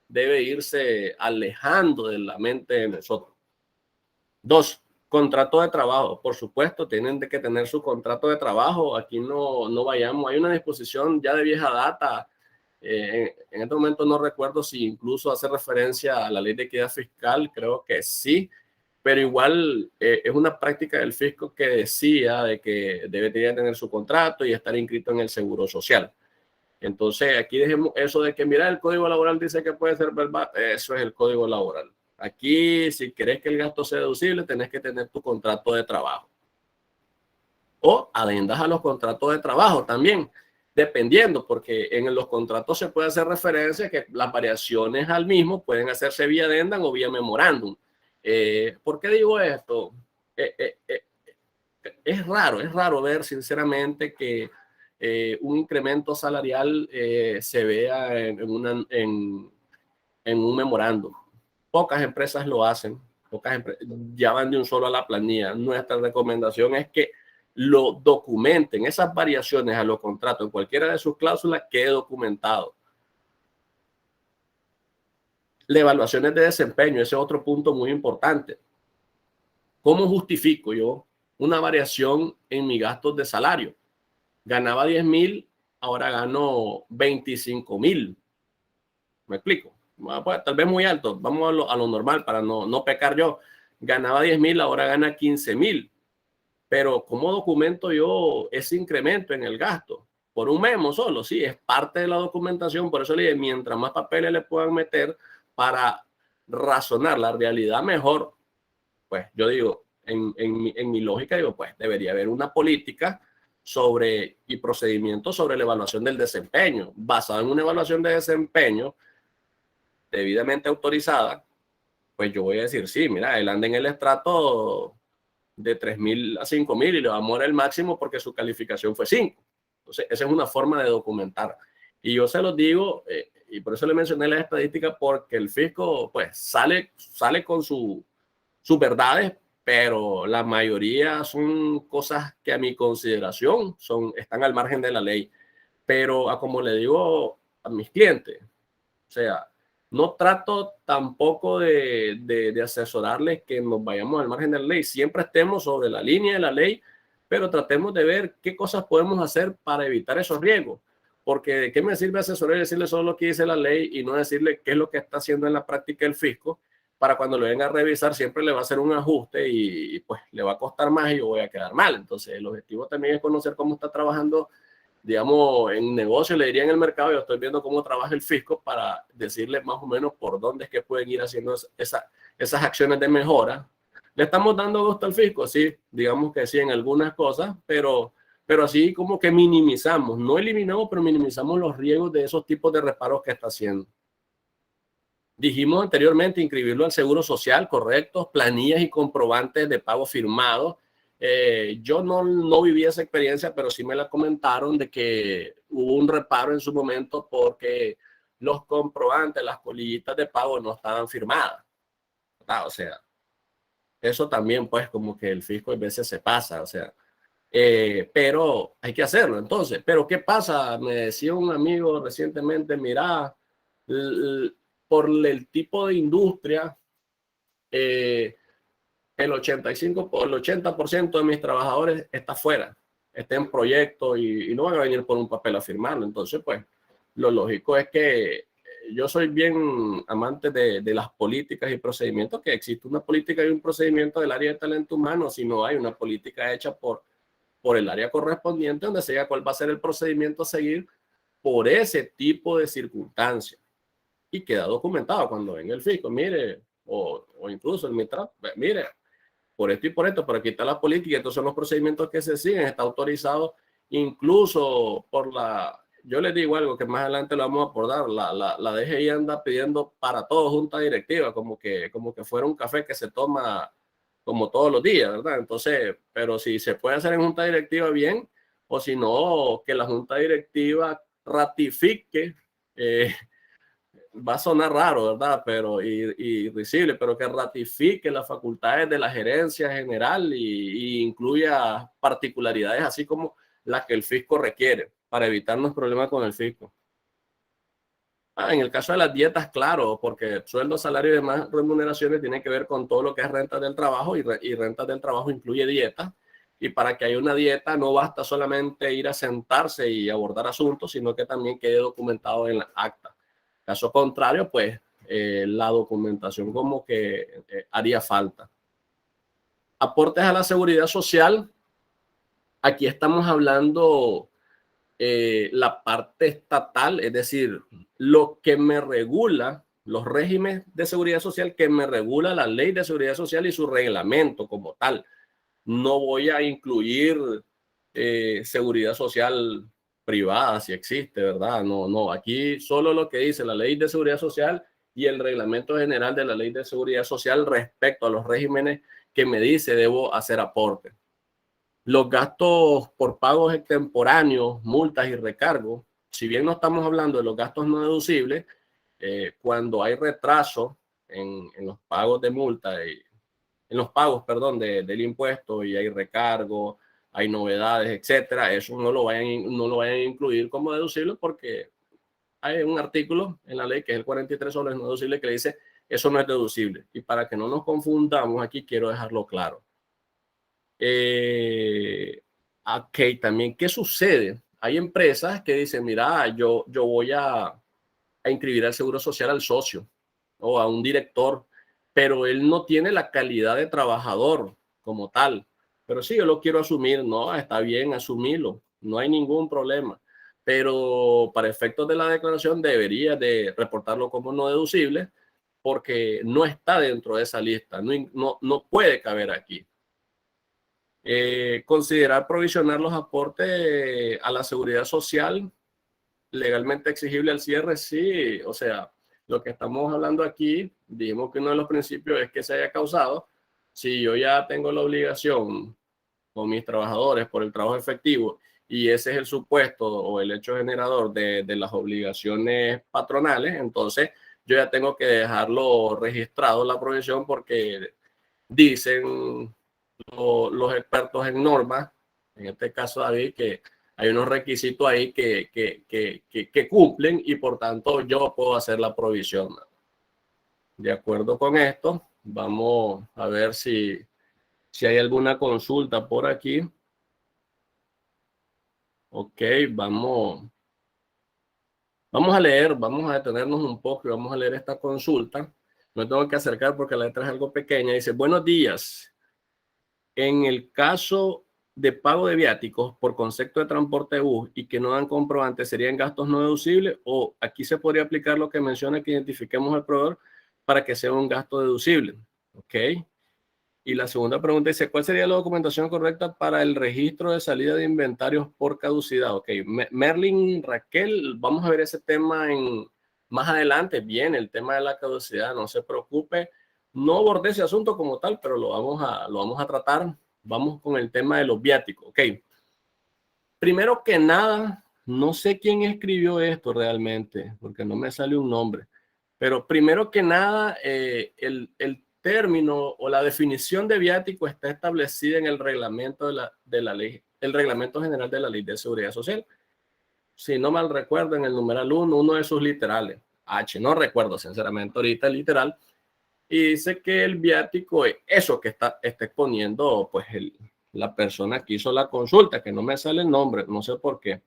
Speaker 2: debe irse alejando de la mente de nosotros. Dos, Contrato de trabajo, por supuesto, tienen que tener su contrato de trabajo. Aquí no vayamos, hay una disposición ya de vieja data. En este momento no recuerdo si incluso hace referencia a la ley de equidad fiscal, creo que sí, pero igual es una práctica del fisco que decía de que debería tener su contrato y estar inscrito en el Seguro Social. Entonces, aquí dejemos eso de que, mira, el Código Laboral dice que puede ser verbal, eso es el Código Laboral. Aquí, si querés que el gasto sea deducible, tenés que tener tu contrato de trabajo. O adendas a los contratos de trabajo también, dependiendo, porque en los contratos se puede hacer referencia a que las variaciones al mismo pueden hacerse vía adendum o vía memorándum. ¿Por qué digo esto? Es raro ver sinceramente que un incremento salarial se vea en un memorándum. Pocas empresas lo hacen, ya van de un solo a la planilla. Nuestra recomendación es que lo documenten, esas variaciones a los contratos, en cualquiera de sus cláusulas, quede documentado. Las evaluaciones de desempeño, ese es otro punto muy importante. ¿Cómo justifico yo una variación en mis gastos de salario? Ganaba 10,000, ahora gano 25,000. ¿Me explico? Pues, tal vez muy alto, vamos a lo normal para no pecar yo. Ganaba 10,000, ahora gana 15,000. Pero ¿cómo documento yo ese incremento en el gasto? Por un memo solo, sí, es parte de la documentación. Por eso le dije, mientras más papeles le puedan meter para razonar la realidad mejor, pues yo digo, en mi lógica, digo, pues debería haber una política y procedimientos sobre la evaluación del desempeño, basado en una evaluación de desempeño debidamente autorizada. Pues yo voy a decir, sí, mira, él anda en el estrato de 3,000 a 5,000 y le vamos a dar el máximo porque su calificación fue 5. Entonces, esa es una forma de documentar. Y yo se los digo, y por eso le mencioné las estadísticas, porque el fisco pues sale con sus verdades, pero la mayoría son cosas que a mi consideración están al margen de la ley. Pero como le digo a mis clientes, o sea, no trato tampoco de asesorarles que nos vayamos al margen de la ley. Siempre estemos sobre la línea de la ley, pero tratemos de ver qué cosas podemos hacer para evitar esos riesgos. Porque ¿de qué me sirve asesorar y decirle solo lo que dice la ley y no decirle qué es lo que está haciendo en la práctica el fisco? Para cuando lo venga a revisar siempre le va a hacer un ajuste y pues le va a costar más y yo voy a quedar mal. Entonces el objetivo también es conocer cómo está trabajando, digamos, en negocio, le diría en el mercado. Yo estoy viendo cómo trabaja el fisco para decirles más o menos por dónde es que pueden ir haciendo esas acciones de mejora. ¿Le estamos dando gusto al fisco? Sí, digamos que sí en algunas cosas, pero así como que minimizamos, no eliminamos, pero minimizamos los riesgos de esos tipos de reparos que está haciendo. Dijimos anteriormente inscribirlo al Seguro Social, correcto, planillas y comprobantes de pago firmados. Yo no viví esa experiencia, pero sí me la comentaron de que hubo un reparo en su momento porque los comprobantes, las colillitas de pago no estaban firmadas. O sea, eso también pues como que el fisco a veces se pasa, o sea, pero hay que hacerlo entonces. Pero ¿qué pasa? Me decía un amigo recientemente, mira, por el tipo de industria, el 80% de mis trabajadores está fuera, está en proyecto y no van a venir por un papel a firmarlo. Entonces, pues, lo lógico es que yo soy bien amante de las políticas y procedimientos, que existe una política y un procedimiento del área de talento humano, si no hay una política hecha por el área correspondiente, donde se diga cuál va a ser el procedimiento a seguir por ese tipo de circunstancias. Y queda documentado cuando venga el fisco, mire, o incluso el MITRA, mire, por esto y por esto, pero aquí está la política, estos son los procedimientos que se siguen, está autorizado incluso por yo les digo algo que más adelante lo vamos a abordar, la DGI anda pidiendo para todo junta directiva, como que fuera un café que se toma como todos los días, ¿verdad? Entonces, pero si se puede hacer en junta directiva, bien, o si no, que la junta directiva ratifique, va a sonar raro, ¿verdad? Pero irrisible, pero que ratifique las facultades de la gerencia general y incluya particularidades así como las que el fisco requiere para evitarnos problemas con el fisco. En el caso de las dietas, claro, porque sueldo, salario y demás remuneraciones tienen que ver con todo lo que es renta del trabajo y renta del trabajo incluye dieta. Y para que haya una dieta no basta solamente ir a sentarse y abordar asuntos, sino que también quede documentado en la acta. Caso contrario, pues la documentación como que haría falta. Aportes a la seguridad social. Aquí estamos hablando la parte estatal, es decir, lo que me regula, los regímenes de seguridad social que me regula la ley de seguridad social y su reglamento como tal. No voy a incluir seguridad social privada si existe, ¿verdad? No, no, aquí solo lo que dice la ley de seguridad social y el reglamento general de la ley de seguridad social respecto a los regímenes que me dice debo hacer aporte. Los gastos por pagos extemporáneos, multas y recargos, si bien no estamos hablando de los gastos no deducibles, cuando hay retraso en los pagos de multa, en los pagos, perdón, del impuesto y hay recargo, hay novedades, etcétera, eso no lo vayan a incluir como deducible porque hay un artículo en la ley que es el 43 sobre el no deducible que le dice eso no es deducible. Y para que no nos confundamos aquí quiero dejarlo claro. Ok, también, ¿qué sucede? Hay empresas que dicen, mira, yo voy a inscribir al Seguro Social al socio o a un director, pero él no tiene la calidad de trabajador como tal. Pero sí, yo lo quiero asumir, no, está bien, asumirlo, no hay ningún problema. Pero para efectos de la declaración debería de reportarlo como no deducible porque no está dentro de esa lista, no puede caber aquí. Considerar provisionar los aportes a la seguridad social legalmente exigible al cierre, sí, o sea, lo que estamos hablando aquí, dijimos que uno de los principios es que se haya causado. Si yo ya tengo la obligación con mis trabajadores por el trabajo efectivo y ese es el supuesto o el hecho generador de las obligaciones patronales, entonces yo ya tengo que dejarlo registrado la provisión porque dicen los expertos en normas, en este caso David, que hay unos requisitos ahí que cumplen y por tanto yo puedo hacer la provisión. De acuerdo con esto, vamos a ver si hay alguna consulta por aquí. Ok, vamos a leer, vamos a detenernos un poco y vamos a leer esta consulta. Me tengo que acercar porque la letra es algo pequeña. Dice, buenos días. En el caso de pago de viáticos por concepto de transporte de bus y que no dan comprobante, ¿serían gastos no deducibles? O aquí se podría aplicar lo que menciona que identifiquemos al proveedor para que sea un gasto deducible. ¿Ok? Y la segunda pregunta dice, ¿cuál sería la documentación correcta para el registro de salida de inventarios por caducidad? Ok, Merlin, Raquel, vamos a ver ese tema más adelante. Bien, el tema de la caducidad, no se preocupe. No abordé ese asunto como tal, pero lo vamos a tratar. Vamos con el tema de los viáticos. Ok, primero que nada, no sé quién escribió esto realmente, porque no me sale un nombre. Pero primero que nada, el término o la definición de viático está establecida en el reglamento de la ley, el reglamento general de la ley de seguridad social. Si no mal recuerdo, en el numeral 1, uno de sus literales, H, no recuerdo sinceramente ahorita el literal, y dice que el viático es eso que está exponiendo pues la persona que hizo la consulta, que no me sale el nombre, no sé por qué.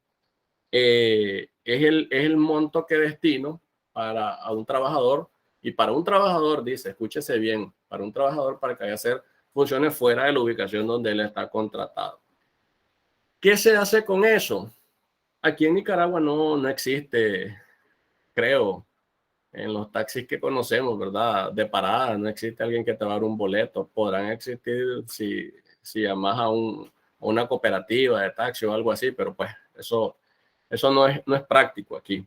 Speaker 2: Es el monto que destino a un trabajador y para un trabajador, dice, escúchese bien, para un trabajador para que vaya a hacer funciones fuera de la ubicación donde él está contratado. ¿Qué se hace con eso? Aquí en Nicaragua no existe, creo, en los taxis que conocemos, ¿verdad? De parada, no existe alguien que te va a dar un boleto. Podrán existir si llamas a una cooperativa de taxi o algo así, pero pues eso no es práctico aquí.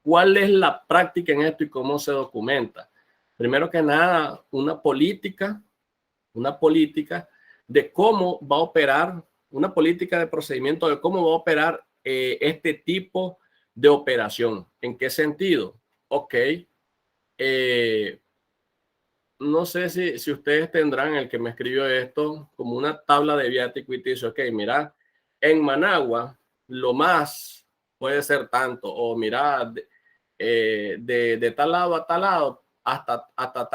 Speaker 2: ¿Cuál es la práctica en esto y cómo se documenta? Primero que nada, una política de cómo va a operar, una política de procedimiento de cómo va a operar este tipo de operación. ¿En qué sentido? Ok, no sé si ustedes tendrán, el que me escribió esto, como una tabla de viático y te dice, ok, mira, en Managua lo más puede ser tanto, o mira, de tal lado a tal lado, hasta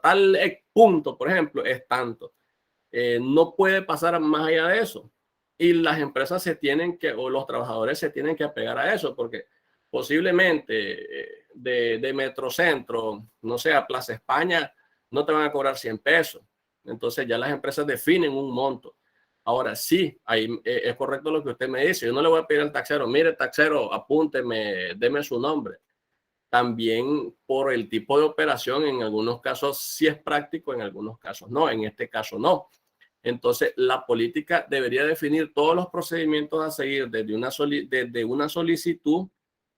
Speaker 2: tal punto, por ejemplo, es tanto. No puede pasar más allá de eso. Y las empresas o los trabajadores se tienen que apegar a eso, porque posiblemente de Metrocentro, no sé, a Plaza España, no te van a cobrar 100 pesos. Entonces ya las empresas definen un monto. Ahora sí, ahí es correcto lo que usted me dice. Yo no le voy a pedir al taxero, mire, taxero, apúnteme, deme su nombre. También por el tipo de operación, en algunos casos sí es práctico, en algunos casos no. En este caso no. Entonces, la política debería definir todos los procedimientos a seguir desde una solicitud,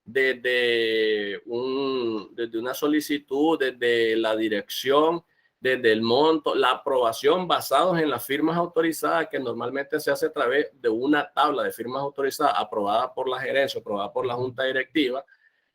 Speaker 2: desde una solicitud, desde la dirección, desde el monto, la aprobación basados en las firmas autorizadas, que normalmente se hace a través de una tabla de firmas autorizadas aprobada por la gerencia, aprobada por la junta directiva,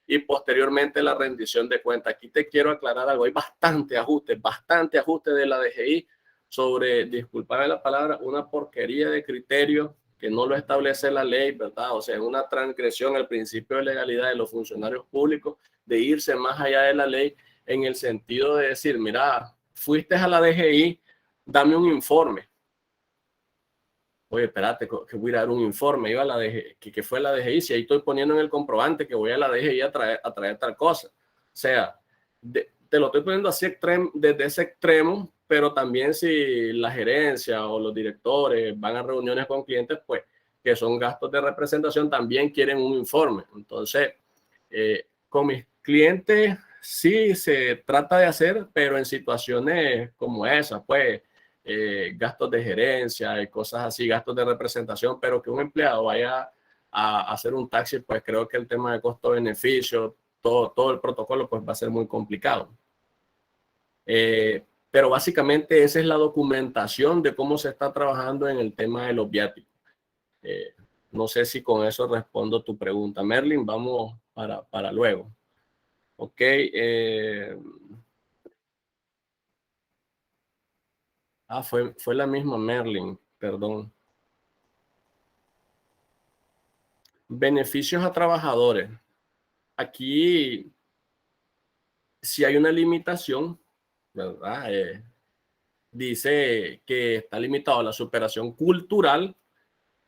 Speaker 2: y posteriormente la rendición de cuentas. Aquí te quiero aclarar algo, hay bastante ajuste de la DGI sobre, disculpame la palabra, una porquería de criterio que no lo establece la ley, ¿verdad? O sea, es una transgresión al principio de legalidad de los funcionarios públicos, de irse más allá de la ley en el sentido de decir, mira, fuiste a la DGI, dame un informe. Oye, espérate, que voy a dar un informe, iba a la DGI, que fue la DGI, si ahí estoy poniendo en el comprobante que voy a la DGI a traer tal cosa. O sea, te lo estoy poniendo así desde ese extremo, pero también si la gerencia o los directores van a reuniones con clientes, pues que son gastos de representación, también quieren un informe. Entonces, con mis clientes sí se trata de hacer, pero en situaciones como esas, pues gastos de gerencia y cosas así, gastos de representación, pero que un empleado vaya a hacer un taxi, pues creo que el tema de costo-beneficio, todo el protocolo, pues va a ser muy complicado. Pero básicamente esa es la documentación de cómo se está trabajando en el tema de los viáticos. No sé si con eso respondo tu pregunta. Merlin, vamos para luego. Ok. Fue la misma Merlin, perdón. Beneficios a trabajadores. Aquí si hay una limitación, ¿verdad? Dice que está limitado a la superación cultural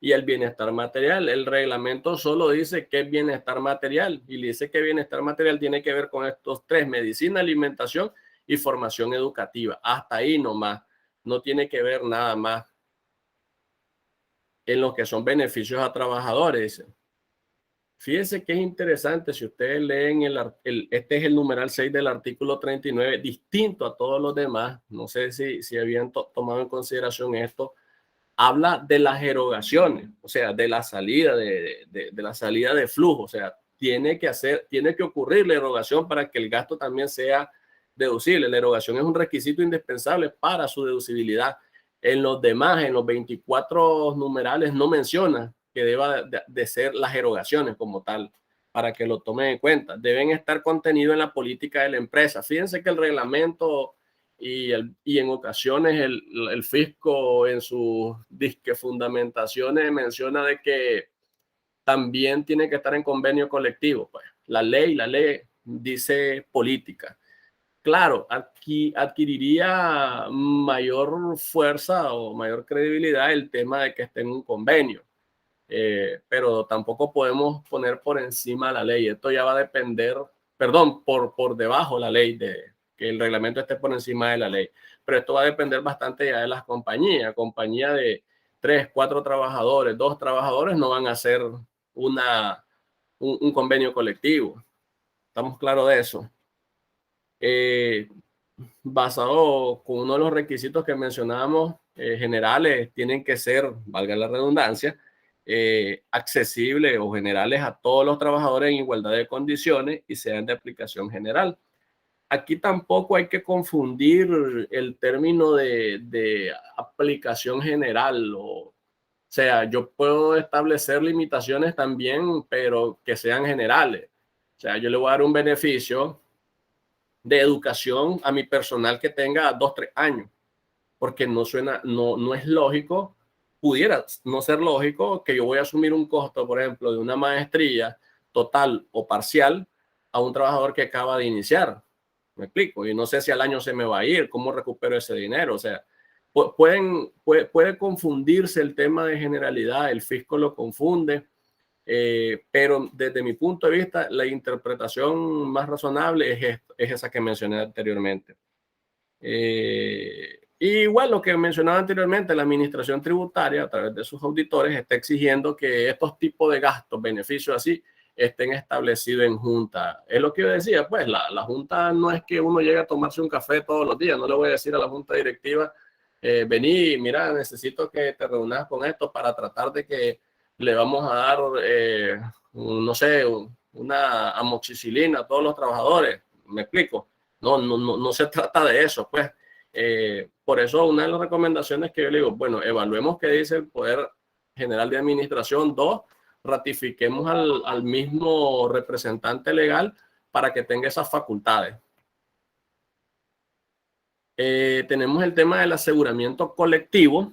Speaker 2: y el bienestar material. El reglamento solo dice que es bienestar material y dice que bienestar material tiene que ver con estos tres: medicina, alimentación y formación educativa. Hasta ahí nomás. No tiene que ver nada más en lo que son beneficios a trabajadores. Fíjense que es interesante, si ustedes leen este es el numeral 6 del artículo 39, distinto a todos los demás, no sé si habían tomado en consideración esto, habla de las erogaciones, o sea, de la salida de la salida de flujo, o sea, tiene que ocurrir la erogación para que el gasto también sea deducible. La erogación es un requisito indispensable para su deducibilidad. En los demás, en los 24 numerales, no menciona que deba de ser las erogaciones como tal, para que lo tomen en cuenta. Deben estar contenidos en la política de la empresa. Fíjense que el reglamento y en ocasiones el fisco en sus fundamentaciones menciona de que también tiene que estar en convenio colectivo. Pues la ley dice política. Claro, aquí adquiriría mayor fuerza o mayor credibilidad el tema de que esté en un convenio. Pero tampoco podemos poner por encima la ley. Esto ya va a depender, perdón, por debajo la ley, de que el reglamento esté por encima de la ley. Pero esto va a depender bastante ya de las compañías. Compañía de 3, 4 trabajadores, 2 trabajadores no van a hacer un convenio colectivo. ¿Estamos claros de eso? Basado con uno de los requisitos que mencionábamos, generales, tienen que ser, valga la redundancia, accesibles o generales a todos los trabajadores en igualdad de condiciones y sean de aplicación general. Aquí tampoco hay que confundir el término de aplicación general. O sea, yo puedo establecer limitaciones también, pero que sean generales. O sea, yo le voy a dar un beneficio de educación a mi personal que tenga 2, 3 años, porque no es lógico, pudiera no ser lógico que yo voy a asumir un costo, por ejemplo, de una maestría total o parcial a un trabajador que acaba de iniciar. ¿Me explico? Y no sé si al año se me va a ir, ¿cómo recupero ese dinero? O sea, puede confundirse el tema de generalidad, el fisco lo confunde, pero desde mi punto de vista, la interpretación más razonable es esa que mencioné anteriormente. Igual lo que mencionaba anteriormente, la administración tributaria a través de sus auditores está exigiendo que estos tipos de gastos, beneficios así, estén establecidos en junta. Es lo que yo decía, pues la junta no es que uno llegue a tomarse un café todos los días, no le voy a decir a la junta directiva, vení, mira, necesito que te reúnas con esto para tratar de que le vamos a dar, no sé, una amoxicilina a todos los trabajadores. ¿Me explico? No se trata de eso, pues. Por eso una de las recomendaciones que yo le digo, bueno, evaluemos qué dice el Poder General de Administración. 2, ratifiquemos al mismo representante legal para que tenga esas facultades. Tenemos el tema del aseguramiento colectivo.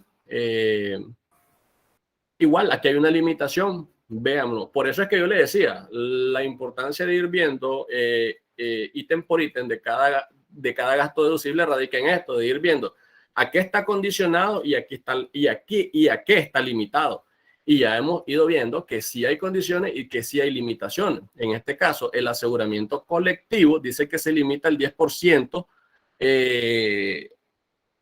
Speaker 2: Igual, aquí hay una limitación, véanlo. Por eso es que yo le decía, la importancia de ir viendo ítem por ítem de cada gasto deducible radica en esto, de ir viendo a qué está condicionado y a qué está limitado. Y ya hemos ido viendo que sí hay condiciones y que sí hay limitaciones. En este caso, el aseguramiento colectivo dice que se limita al 10%,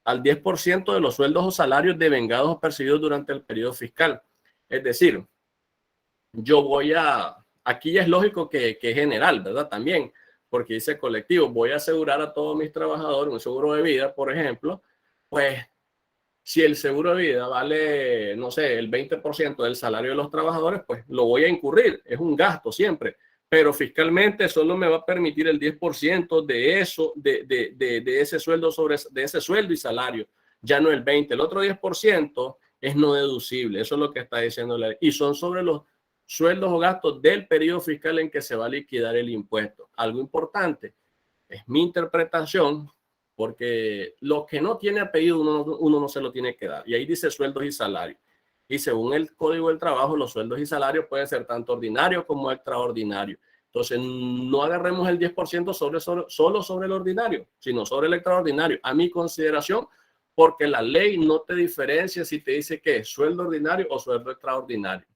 Speaker 2: al 10% de los sueldos o salarios devengados o percibidos durante el periodo fiscal. Es decir, aquí ya es lógico que es general, ¿verdad? También, porque dice colectivo, voy a asegurar a todos mis trabajadores un seguro de vida, por ejemplo, pues si el seguro de vida vale, no sé, el 20% del salario de los trabajadores, pues lo voy a incurrir, es un gasto siempre, pero fiscalmente solo me va a permitir el 10% de eso, de ese sueldo de ese sueldo y salario, ya no el 20%. El otro 10% es no deducible, eso es lo que está diciendo la ley, y son sobre los sueldos o gastos del periodo fiscal en que se va a liquidar el impuesto. Algo importante, es mi interpretación, porque lo que no tiene apellido uno no se lo tiene que dar. Y ahí dice sueldos y salarios. Y según el Código del Trabajo, los sueldos y salarios pueden ser tanto ordinarios como extraordinarios. Entonces, no agarremos el 10% solo sobre el ordinario, sino sobre el extraordinario, a mi consideración, porque la ley no te diferencia si te dice que es sueldo ordinario o sueldo extraordinario.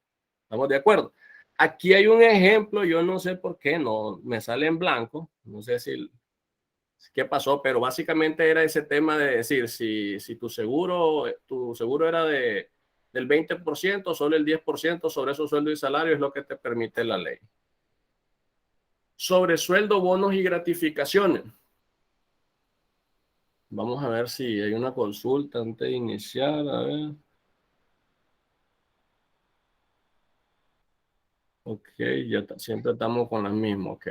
Speaker 2: ¿Estamos de acuerdo? Aquí hay un ejemplo, yo no sé por qué, no me sale en blanco, no sé si qué pasó, pero básicamente era ese tema de decir, si tu seguro era del 20%, solo el 10% sobre esos sueldos y salarios es lo que te permite la ley. Sobre sueldo, bonos y gratificaciones. Vamos a ver si hay una consulta antes de iniciar, a ver. Ok, siempre estamos con las mismas, ok.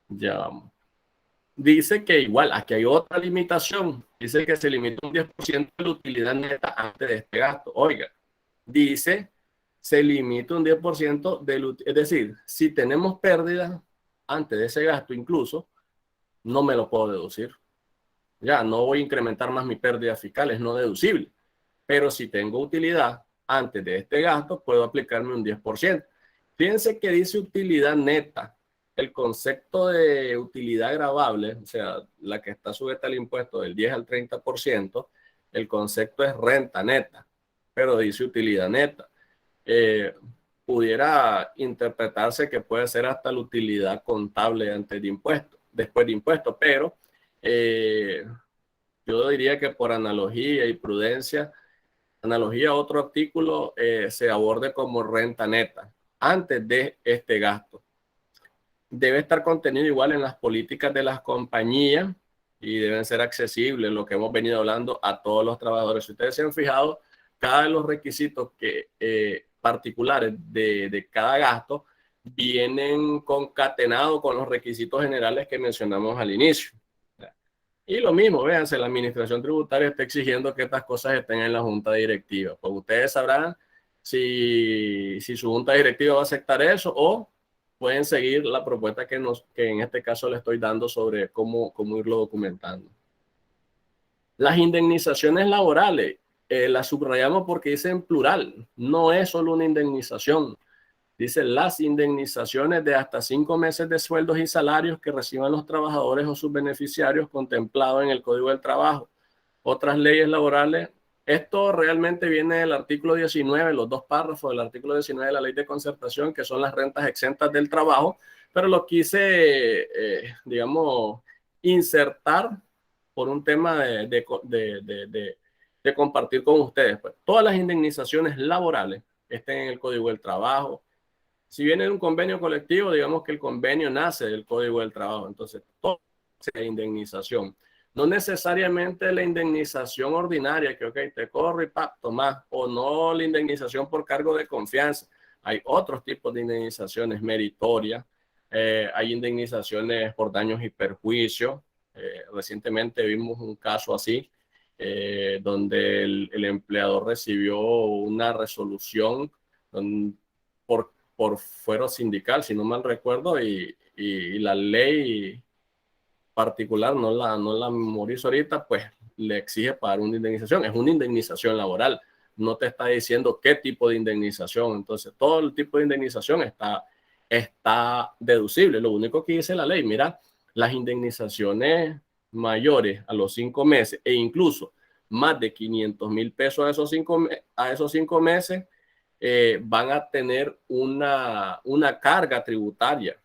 Speaker 2: Ya vamos. Dice que igual, aquí hay otra limitación. Dice que se limita un 10% de la utilidad neta antes de este gasto. Oiga, dice, se limita un 10% es decir, si tenemos pérdidas antes de ese gasto incluso, no me lo puedo deducir. Ya, no voy a incrementar más mi pérdida fiscal, es no deducible. Pero si tengo utilidad antes de este gasto, puedo aplicarme un 10%. Fíjense que dice utilidad neta. El concepto de utilidad gravable, o sea, la que está sujeta al impuesto del 10 al 30%, el concepto es renta neta, pero dice utilidad neta. Pudiera interpretarse que puede ser hasta la utilidad contable antes de impuesto, después de impuesto, pero yo diría que por analogía y prudencia, analogía a otro artículo, se aborde como renta neta antes de este gasto. Debe estar contenido igual en las políticas de las compañías y deben ser accesibles, lo que hemos venido hablando, a todos los trabajadores. Si ustedes se han fijado, cada de los requisitos particulares de cada gasto vienen concatenados con los requisitos generales que mencionamos al inicio. Y lo mismo, véanse, la administración tributaria está exigiendo que estas cosas estén en la junta directiva. Pues ustedes sabrán si su junta directiva va a aceptar eso o pueden seguir la propuesta que en este caso le estoy dando sobre cómo irlo documentando. Las indemnizaciones laborales, las subrayamos porque dice en plural, no es solo una indemnización. Dice, las indemnizaciones de hasta 5 meses de sueldos y salarios que reciban los trabajadores o sus beneficiarios contemplados en el Código del Trabajo. Otras leyes laborales. Esto realmente viene del artículo 19, los 2 párrafos del artículo 19 de la Ley de Concertación, que son las rentas exentas del trabajo, pero lo quise, digamos, insertar por un tema de compartir con ustedes. Pues, todas las indemnizaciones laborales estén en el Código del Trabajo. Si viene un convenio colectivo, digamos que el convenio nace del Código del Trabajo, entonces todo es indemnización. No necesariamente la indemnización ordinaria, que ok, te corro y tomás, o no la indemnización por cargo de confianza. Hay otros tipos de indemnizaciones meritorias, hay indemnizaciones por daños y perjuicios. Recientemente vimos un caso así, donde el empleador recibió una resolución por fuero sindical, si no mal recuerdo, y la ley particular, no la memorizo ahorita, pues le exige pagar una indemnización. Es una indemnización laboral, no te está diciendo qué tipo de indemnización. Entonces, todo el tipo de indemnización está deducible. Lo único que dice la ley, mira, las indemnizaciones mayores a los 5 meses e incluso más de 500,000 pesos a esos 5 meses, van a tener una carga tributaria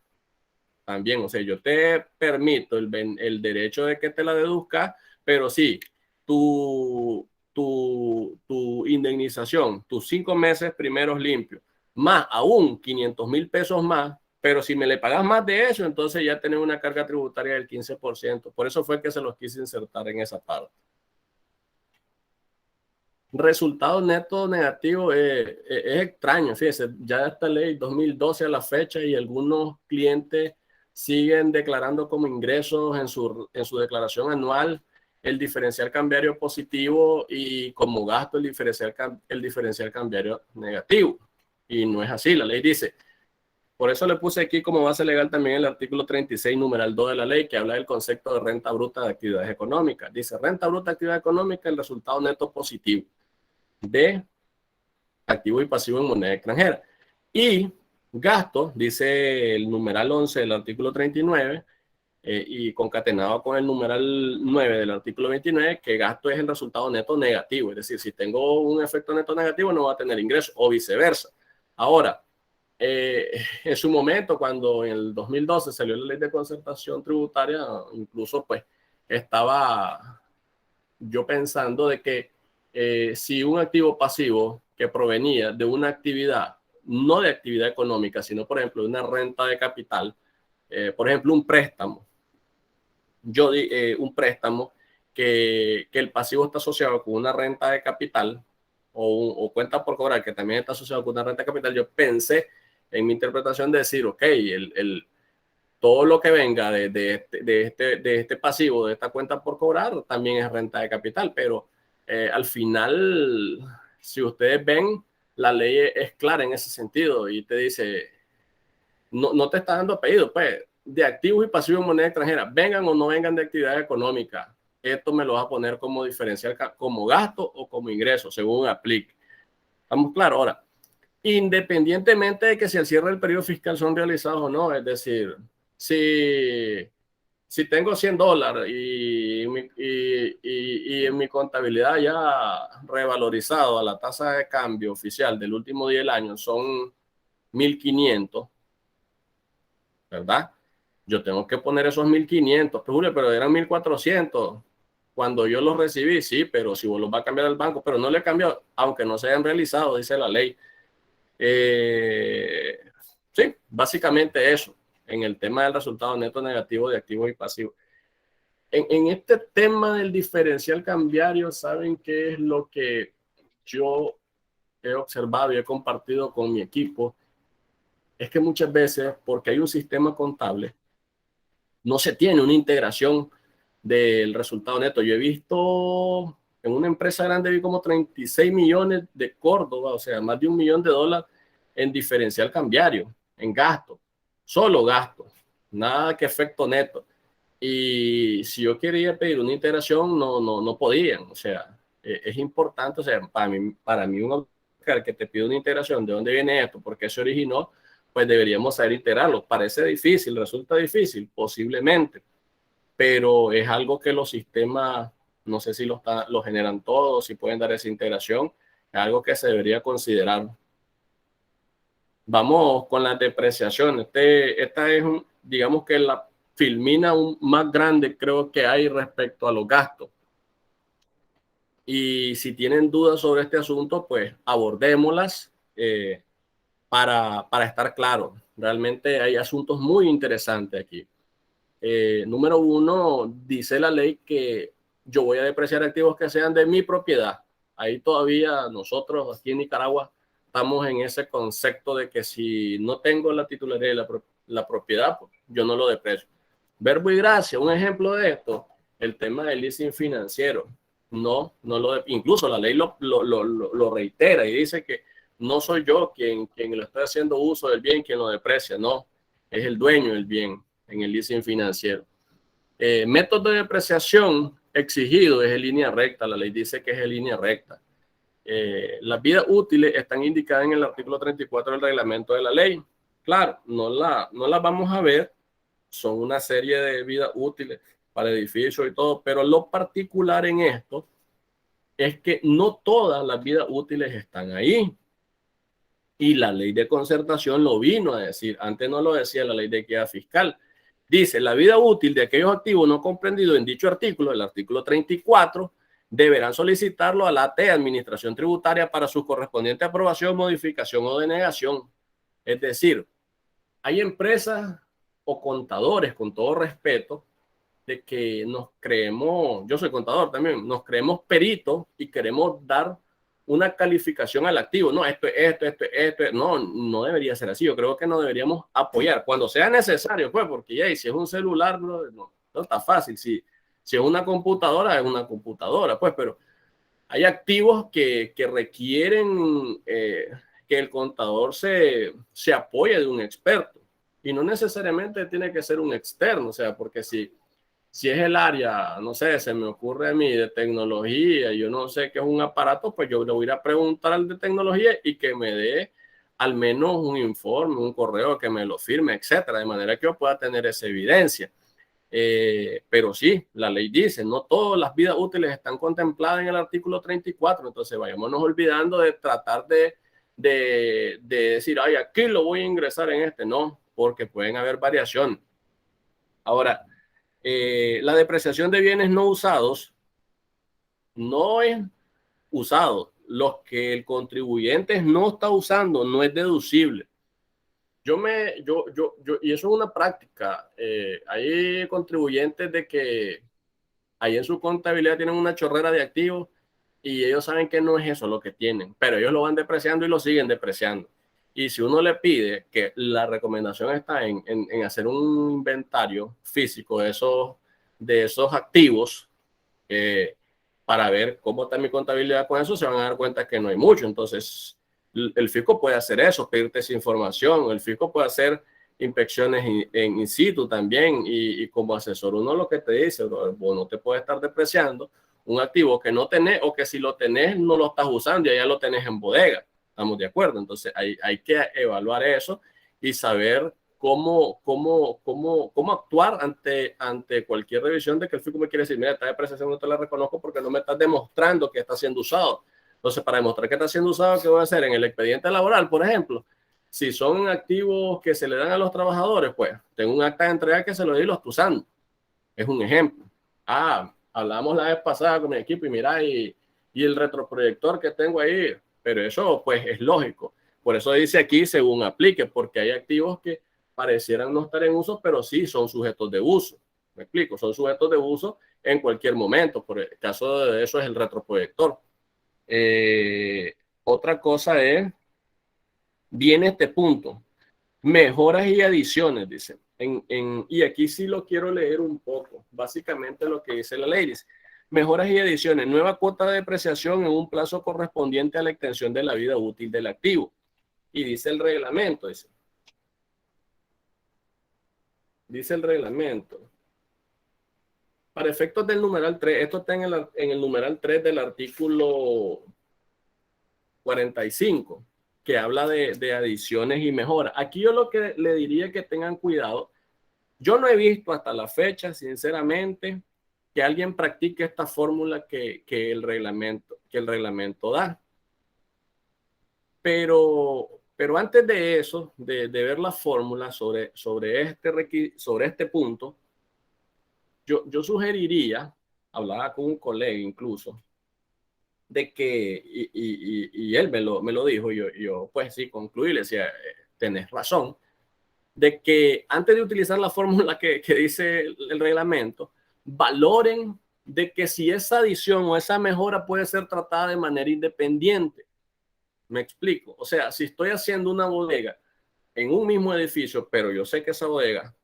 Speaker 2: también. O sea, yo te permito el derecho de que te la deduzca, pero sí, tu indemnización, tus 5 meses primeros limpios, más aún 500,000 pesos más, pero si me le pagas más de eso, entonces ya tenés una carga tributaria del 15%. Por eso fue que se los quise insertar en esa parte. Resultado neto negativo es extraño, fíjese, ya esta ley 2012 a la fecha y algunos clientes siguen declarando como ingresos en su declaración anual el diferencial cambiario positivo y como gasto el diferencial cambiario negativo. Y no es así, la ley dice, por eso le puse aquí como base legal también el artículo 36, numeral 2 de la ley, que habla del concepto de renta bruta de actividades económicas. Dice, renta bruta de actividad económica, el resultado neto positivo de activo y pasivo en moneda extranjera. Y gasto, dice el numeral 11 del artículo 39, y concatenado con el numeral 9 del artículo 29, que gasto es el resultado neto negativo. Es decir, si tengo un efecto neto negativo, no va a tener ingreso, o viceversa. Ahora, en su momento, cuando en el 2012 salió la ley de concertación tributaria, incluso pues estaba yo pensando de que si un activo pasivo que provenía de una actividad, no de actividad económica, sino por ejemplo de una renta de capital, por ejemplo un préstamo, un préstamo que el pasivo está asociado con una renta de capital o cuenta por cobrar que también está asociado con una renta de capital, yo pensé en mi interpretación de decir, ok, todo lo que venga de este pasivo, de esta cuenta por cobrar, también es renta de capital, pero al final, si ustedes ven, la ley es clara en ese sentido y te dice, no te está dando apellido, pues, de activos y pasivos en moneda extranjera, vengan o no vengan de actividad económica, esto me lo va a poner como diferencial, como gasto o como ingreso, según aplique. ¿Estamos claros? Ahora, independientemente de que si al cierre del periodo fiscal son realizados o no, es decir, si tengo $100 y en mi contabilidad ya revalorizado a la tasa de cambio oficial del último día del año son 1,500, ¿verdad? Yo tengo que poner esos 1,500, Julio, pero eran 1,400 cuando yo los recibí, sí, pero si vos los va a cambiar al banco, pero no le cambió, aunque no se hayan realizado, dice la ley. Sí, básicamente eso, en el tema del resultado neto negativo de activos y pasivos. En este tema del diferencial cambiario, ¿saben qué es lo que yo he observado y he compartido con mi equipo? Es que muchas veces, porque hay un sistema contable, no se tiene una integración del resultado neto. Yo he visto en una empresa grande, vi como 36 millones de Córdoba, o sea, más de $1,000,000 en diferencial cambiario, en gasto, solo gasto, nada que efecto neto. Y si yo quería pedir una integración, no podían. O sea, es importante, o sea, para mí un auditor que te pide una integración, ¿de dónde viene esto? ¿Por qué se originó? pues deberíamos saber integrarlo. Parece difícil, resulta difícil, posiblemente, pero es algo que los sistemas, no sé si lo generan todos, si pueden dar esa integración, es algo que se debería considerar. Vamos con la depreciación. Esta es, digamos que la filmina más grande creo que hay respecto a los gastos. Y si tienen dudas sobre este asunto, pues abordémoslas para estar claros. Realmente hay asuntos muy interesantes aquí. Número uno, dice la ley que yo voy a depreciar activos que sean de mi propiedad. Ahí todavía nosotros aquí en Nicaragua estamos en ese concepto de que si no tengo la titularidad de la propiedad, pues yo no lo deprecio. Verbo y gracia, un ejemplo de esto, el tema del leasing financiero. Incluso la ley lo reitera y dice que no soy yo quien lo está haciendo uso del bien quien lo deprecia, no, es el dueño del bien en el leasing financiero. Método de depreciación exigido es en línea recta, la ley dice que es en línea recta. Las vidas útiles están indicadas en el artículo 34 del reglamento de la ley. Claro, no las vamos a ver, son una serie de vidas útiles para edificios y todo, pero lo particular en esto es que no todas las vidas útiles están ahí. Y la ley de concertación lo vino a decir, antes no lo decía la ley de equidad fiscal. Dice, la vida útil de aquellos activos no comprendidos en dicho artículo, el artículo 34, deberán solicitarlo a la AT, Administración Tributaria, para su correspondiente aprobación, modificación o denegación. Es decir, hay empresas o contadores, con todo respeto, de que nos creemos, yo soy contador también, nos creemos peritos y queremos dar una calificación al activo. No, esto, no debería ser así. Yo creo que no deberíamos apoyar cuando sea necesario, pues, porque ya, y si es un celular, no está fácil. Si es una computadora, es una computadora, pues, pero hay activos que requieren que el contador se apoye de un experto y no necesariamente tiene que ser un externo, o sea, porque si es el área, no sé, se me ocurre a mí de tecnología, yo no sé qué es un aparato, pues yo le voy a ir a preguntar al de tecnología y que me dé al menos un informe, un correo que me lo firme, etcétera, de manera que yo pueda tener esa evidencia. Pero sí, la ley dice, no todas las vidas útiles están contempladas en el artículo 34, entonces vayámonos olvidando de tratar de decir, ay, aquí lo voy a ingresar en este, no, porque pueden haber variaciones. Ahora, la depreciación de bienes no usados no es usado. Los que el contribuyente no está usando no es deducible. Y eso es una práctica. Hay contribuyentes de que ahí en su contabilidad tienen una chorrera de activos y ellos saben que no es eso lo que tienen, pero ellos lo van depreciando y lo siguen depreciando. Y si uno le pide, que la recomendación está en hacer un inventario físico de esos activos para ver cómo está mi contabilidad con eso, se van a dar cuenta que no hay mucho. Entonces, el fisco puede hacer eso, pedirte esa información. El fisco puede hacer inspecciones in situ también y como asesor uno lo que te dice, vos no te puede estar depreciando un activo que no tenés o que si lo tenés no lo estás usando y ya lo tenés en bodega. ¿Estamos de acuerdo? Entonces hay que evaluar eso y saber cómo actuar ante cualquier revisión de que el fisco me quiere decir, mira, esta depreciación no te la reconozco porque no me estás demostrando que está siendo usado. Entonces, para demostrar que está siendo usado, ¿qué voy a hacer? En el expediente laboral, por ejemplo, si son activos que se le dan a los trabajadores, pues tengo un acta de entrega que se lo doy y lo estoy usando. Es un ejemplo. Hablamos la vez pasada con mi equipo y mira, y el retroproyector que tengo ahí, pero eso pues es lógico. Por eso dice aquí según aplique, porque hay activos que parecieran no estar en uso, pero sí son sujetos de uso. Me explico, son sujetos de uso en cualquier momento. Por el caso de eso es el retroproyector. Otra cosa es, viene este punto, mejoras y adiciones, dice. Y aquí sí lo quiero leer un poco. Básicamente lo que dice la ley dice, mejoras y adiciones, nueva cuota de depreciación en un plazo correspondiente a la extensión de la vida útil del activo. Y dice el reglamento, dice el reglamento. Para efectos del numeral 3, esto está en el numeral 3 del artículo 45. que habla de adiciones y mejoras. Aquí yo lo que le diría que tengan cuidado. Yo no he visto hasta la fecha, sinceramente, que alguien practique esta fórmula que el reglamento da. Pero antes de eso, de ver la fórmula sobre este punto, yo sugeriría, hablaba con un colega incluso, de que, y él me lo dijo, yo pues sí, concluí, le decía, tenés razón, de que antes de utilizar la fórmula que dice el reglamento, valoren de que si esa adición o esa mejora puede ser tratada de manera independiente. Me explico. O sea, si estoy haciendo una bodega en un mismo edificio, pero yo sé que esa bodega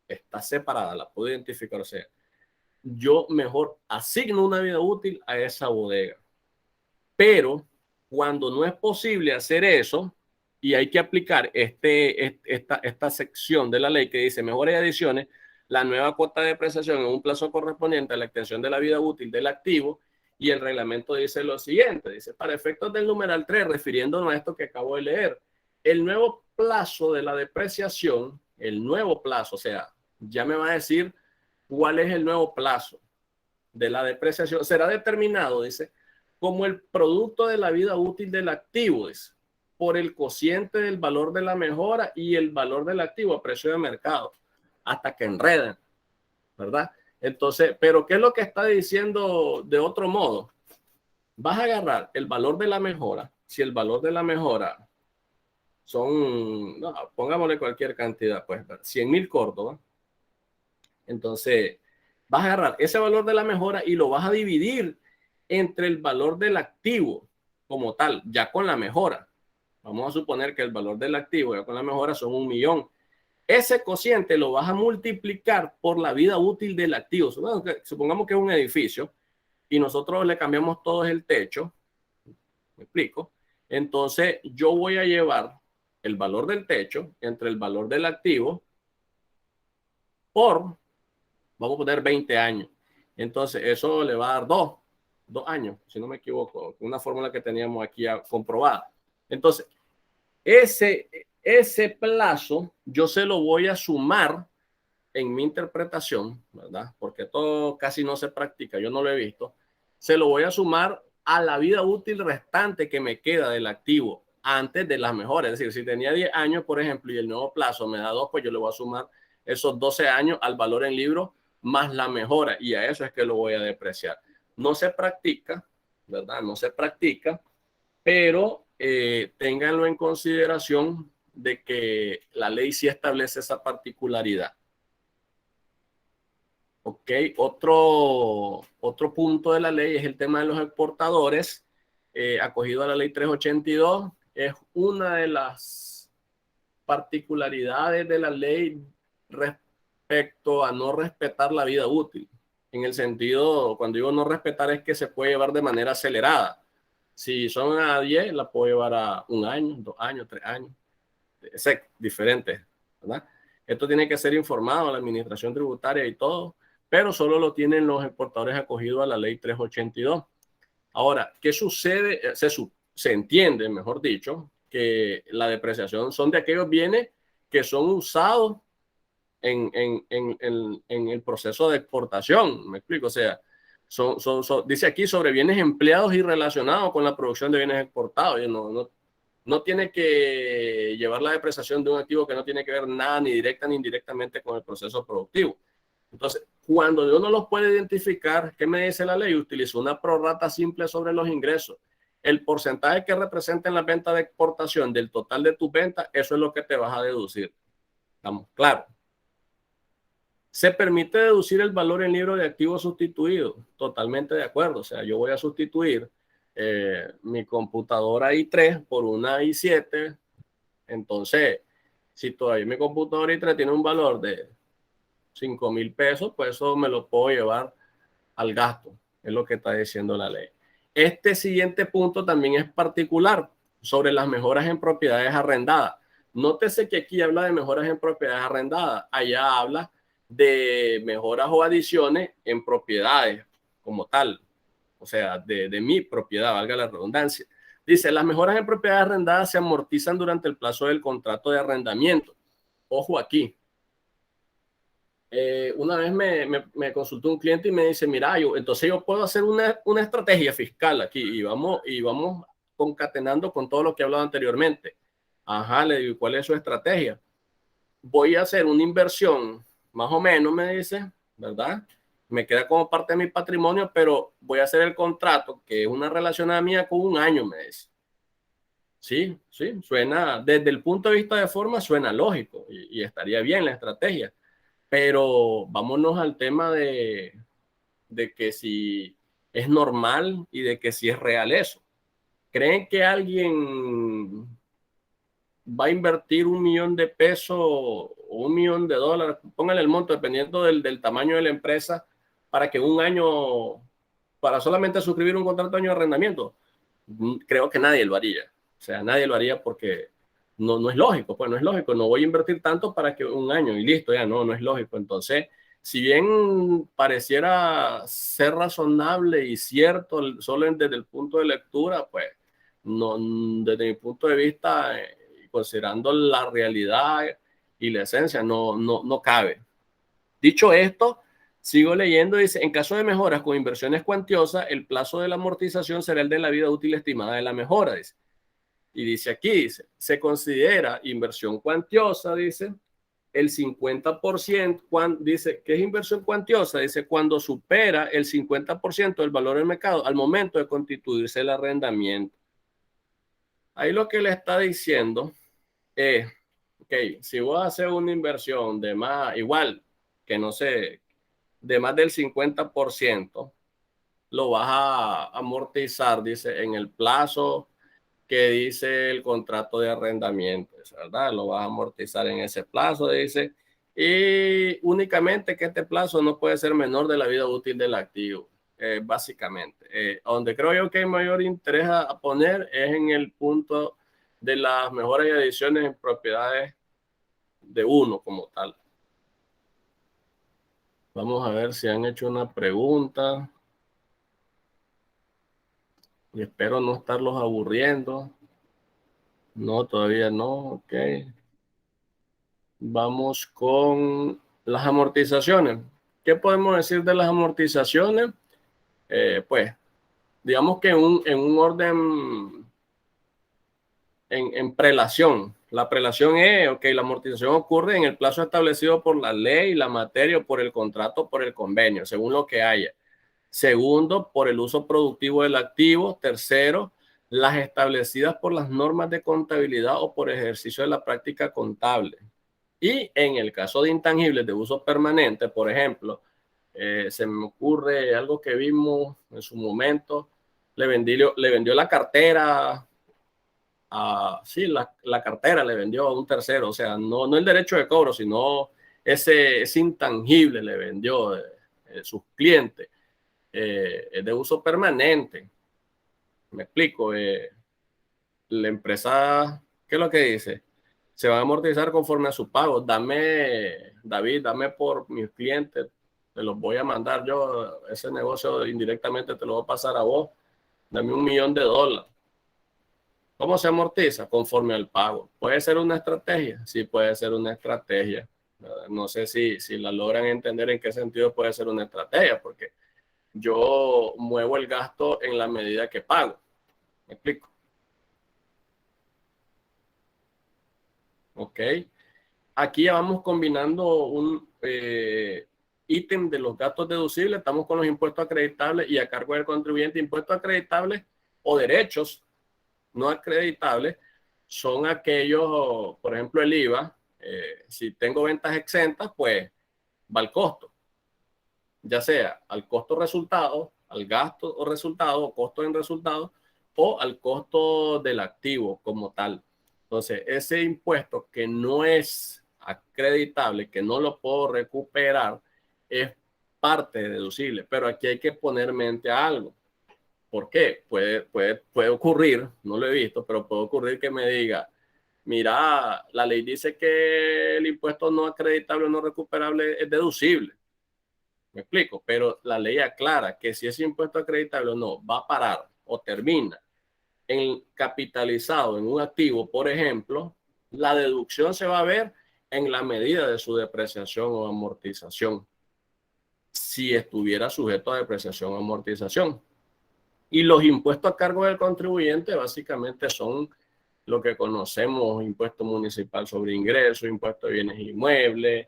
Speaker 2: está separada, la puedo identificar, o sea, yo mejor asigno una vida útil a esa bodega. Pero cuando no es posible hacer eso y hay que aplicar esta sección de la ley que dice mejoras y adiciones, la nueva cuota de depreciación en un plazo correspondiente a la extensión de la vida útil del activo, y el reglamento dice lo siguiente, dice, para efectos del numeral 3, refiriéndonos a esto que acabo de leer, el nuevo plazo de la depreciación, el nuevo plazo, o sea, ya me va a decir cuál es el nuevo plazo de la depreciación, será determinado, dice, como el producto de la vida útil del activo, dice, por el cociente del valor de la mejora y el valor del activo a precio de mercado, hasta que enredan, ¿verdad? Entonces, pero ¿qué es lo que está diciendo de otro modo? Vas a agarrar el valor de la mejora, si el valor de la mejora son, no, pongámosle cualquier cantidad, pues 100,000 Córdoba, entonces vas a agarrar ese valor de la mejora y lo vas a dividir entre el valor del activo como tal, ya con la mejora. Vamos a suponer que el valor del activo ya con la mejora son 1,000,000. Ese cociente lo vas a multiplicar por la vida útil del activo. Supongamos que es un edificio y nosotros le cambiamos todo el techo. ¿Me explico? Entonces yo voy a llevar el valor del techo entre el valor del activo por, vamos a poner 20 años. Entonces eso le va a dar 2 años, si no me equivoco, una fórmula que teníamos aquí comprobada. Entonces, ese plazo yo se lo voy a sumar en mi interpretación, ¿verdad? Porque todo casi no se practica, yo no lo he visto. Se lo voy a sumar a la vida útil restante que me queda del activo antes de las mejoras. Es decir, si tenía 10 años, por ejemplo, y el nuevo plazo me da 2, pues yo le voy a sumar esos 12 años al valor en libro más la mejora, y a eso es que lo voy a depreciar. No se practica, ¿verdad? No se practica, pero ténganlo en consideración de que la ley sí establece esa particularidad. Ok, otro punto de la ley es el tema de los exportadores, acogido a la ley 382. Es una de las particularidades de la ley respecto a no respetar la vida útil. En el sentido, cuando digo no respetar, es que se puede llevar de manera acelerada. Si son a 10, la puedo llevar a 1 año, 2 años, 3 años. Es diferente, ¿verdad? Esto tiene que ser informado a la administración tributaria y todo, pero solo lo tienen los exportadores acogidos a la ley 382. Ahora, ¿qué sucede? Se entiende, mejor dicho, que la depreciación son de aquellos bienes que son usados en el proceso de exportación. ¿Me explico? O sea, dice aquí sobre bienes empleados y relacionados con la producción de bienes exportados. No tiene que llevar la depreciación de un activo que no tiene que ver nada ni directa ni indirectamente con el proceso productivo. Entonces, cuando uno no los puede identificar, ¿qué me dice la ley? Utiliza una prorrata simple sobre los ingresos. El porcentaje que representen las ventas de exportación del total de tus ventas, eso es lo que te vas a deducir. ¿Estamos claros? Se permite deducir el valor en libro de activos sustituidos. Totalmente de acuerdo. O sea, yo voy a sustituir mi computadora i3 por una i7. Entonces, si todavía mi computadora i3 tiene un valor de 5,000 pesos, pues eso me lo puedo llevar al gasto. Es lo que está diciendo la ley. Este siguiente punto también es particular sobre las mejoras en propiedades arrendadas. Nótese que aquí habla de mejoras en propiedades arrendadas. Allá habla de mejoras o adiciones en propiedades como tal. O sea, de mi propiedad, valga la redundancia. Dice, las mejoras en propiedades arrendadas se amortizan durante el plazo del contrato de arrendamiento. Ojo aquí. Una vez me consultó un cliente y me dice, mira, entonces yo puedo hacer una estrategia fiscal aquí y vamos concatenando con todo lo que he hablado anteriormente. Ajá, le digo, ¿cuál es su estrategia? Voy a hacer una inversión, más o menos, me dice, ¿verdad? Me queda como parte de mi patrimonio, pero voy a hacer el contrato, que es una relación mía con un año, me dice. Sí, sí, suena, desde el punto de vista de forma, suena lógico y estaría bien la estrategia. Pero vámonos al tema de que si es normal y de que si es real eso. ¿Creen que alguien va a invertir $1.000.000 o $1.000.000? Pónganle el monto dependiendo del tamaño de la empresa para que un año, para solamente suscribir un contrato de año de arrendamiento. Creo que nadie lo haría. O sea, nadie lo haría porque no es lógico. Pues no es lógico. No voy a invertir tanto para que un año y listo, ya no es lógico. Entonces, si bien pareciera ser razonable y cierto solo desde el punto de lectura, pues no, desde mi punto de vista, considerando la realidad y la esencia, no cabe. Dicho esto, sigo leyendo, dice, en caso de mejoras con inversiones cuantiosas, el plazo de la amortización será el de la vida útil estimada de la mejora, dice. Y dice aquí, dice, se considera inversión cuantiosa, dice, el 50%, dice, ¿qué es inversión cuantiosa? Dice, cuando supera el 50% del valor del mercado al momento de constituirse el arrendamiento. Ahí lo que le está diciendo es, ok, si vos haces una inversión de más, igual, que no sé, de más del 50%, lo vas a amortizar, dice, en el plazo que dice el contrato de arrendamiento, ¿verdad? Lo vas a amortizar en ese plazo, dice, y únicamente que este plazo no puede ser menor de la vida útil del activo, básicamente. Donde creo yo que hay mayor interés a poner es en el punto de las mejoras y adiciones en propiedades de uno como tal. Vamos a ver si han hecho una pregunta. Y espero no estarlos aburriendo. No, todavía no. Ok. Vamos con las amortizaciones. ¿Qué podemos decir de las amortizaciones? Pues, digamos que en un orden, en prelación. La prelación es, ok, la amortización ocurre en el plazo establecido por la ley, la materia o por el contrato, por el convenio, según lo que haya. Segundo, por el uso productivo del activo. Tercero, las establecidas por las normas de contabilidad o por ejercicio de la práctica contable. Y en el caso de intangibles de uso permanente, por ejemplo, se me ocurre algo que vimos en su momento, le vendió la cartera, sí, la cartera le vendió a un tercero, o sea, no el derecho de cobro, sino ese intangible le vendió sus clientes de uso permanente. Me explico, la empresa, ¿qué es lo que dice? Se va a amortizar conforme a su pago. David, dame por mis clientes, te los voy a mandar yo, ese negocio indirectamente te lo voy a pasar a vos, dame $1.000.000. ¿Cómo se amortiza? Conforme al pago. ¿Puede ser una estrategia? Sí, puede ser una estrategia. No sé si la logran entender en qué sentido puede ser una estrategia, porque yo muevo el gasto en la medida que pago. ¿Me explico? Ok. Aquí ya vamos combinando un ítem de los gastos deducibles. Estamos con los impuestos acreditables y a cargo del contribuyente. Impuestos acreditables o derechos no acreditables son aquellos, por ejemplo, el IVA. Si tengo ventas exentas, pues va al costo, ya sea al costo resultado, al gasto o resultado, o costo en resultado, o al costo del activo como tal. Entonces, ese impuesto que no es acreditable, que no lo puedo recuperar, es parte deducible. Pero aquí hay que poner mente a algo. ¿Por qué? Puede ocurrir, no lo he visto, pero puede ocurrir que me diga, mira, la ley dice que el impuesto no acreditable o no recuperable es deducible. Me explico, pero la ley aclara que si ese impuesto acreditable o no va a parar o termina capitalizado en un activo, por ejemplo, la deducción se va a ver en la medida de su depreciación o amortización, si estuviera sujeto a depreciación o amortización. Y los impuestos a cargo del contribuyente básicamente son lo que conocemos: impuesto municipal sobre ingresos, impuesto de bienes inmuebles.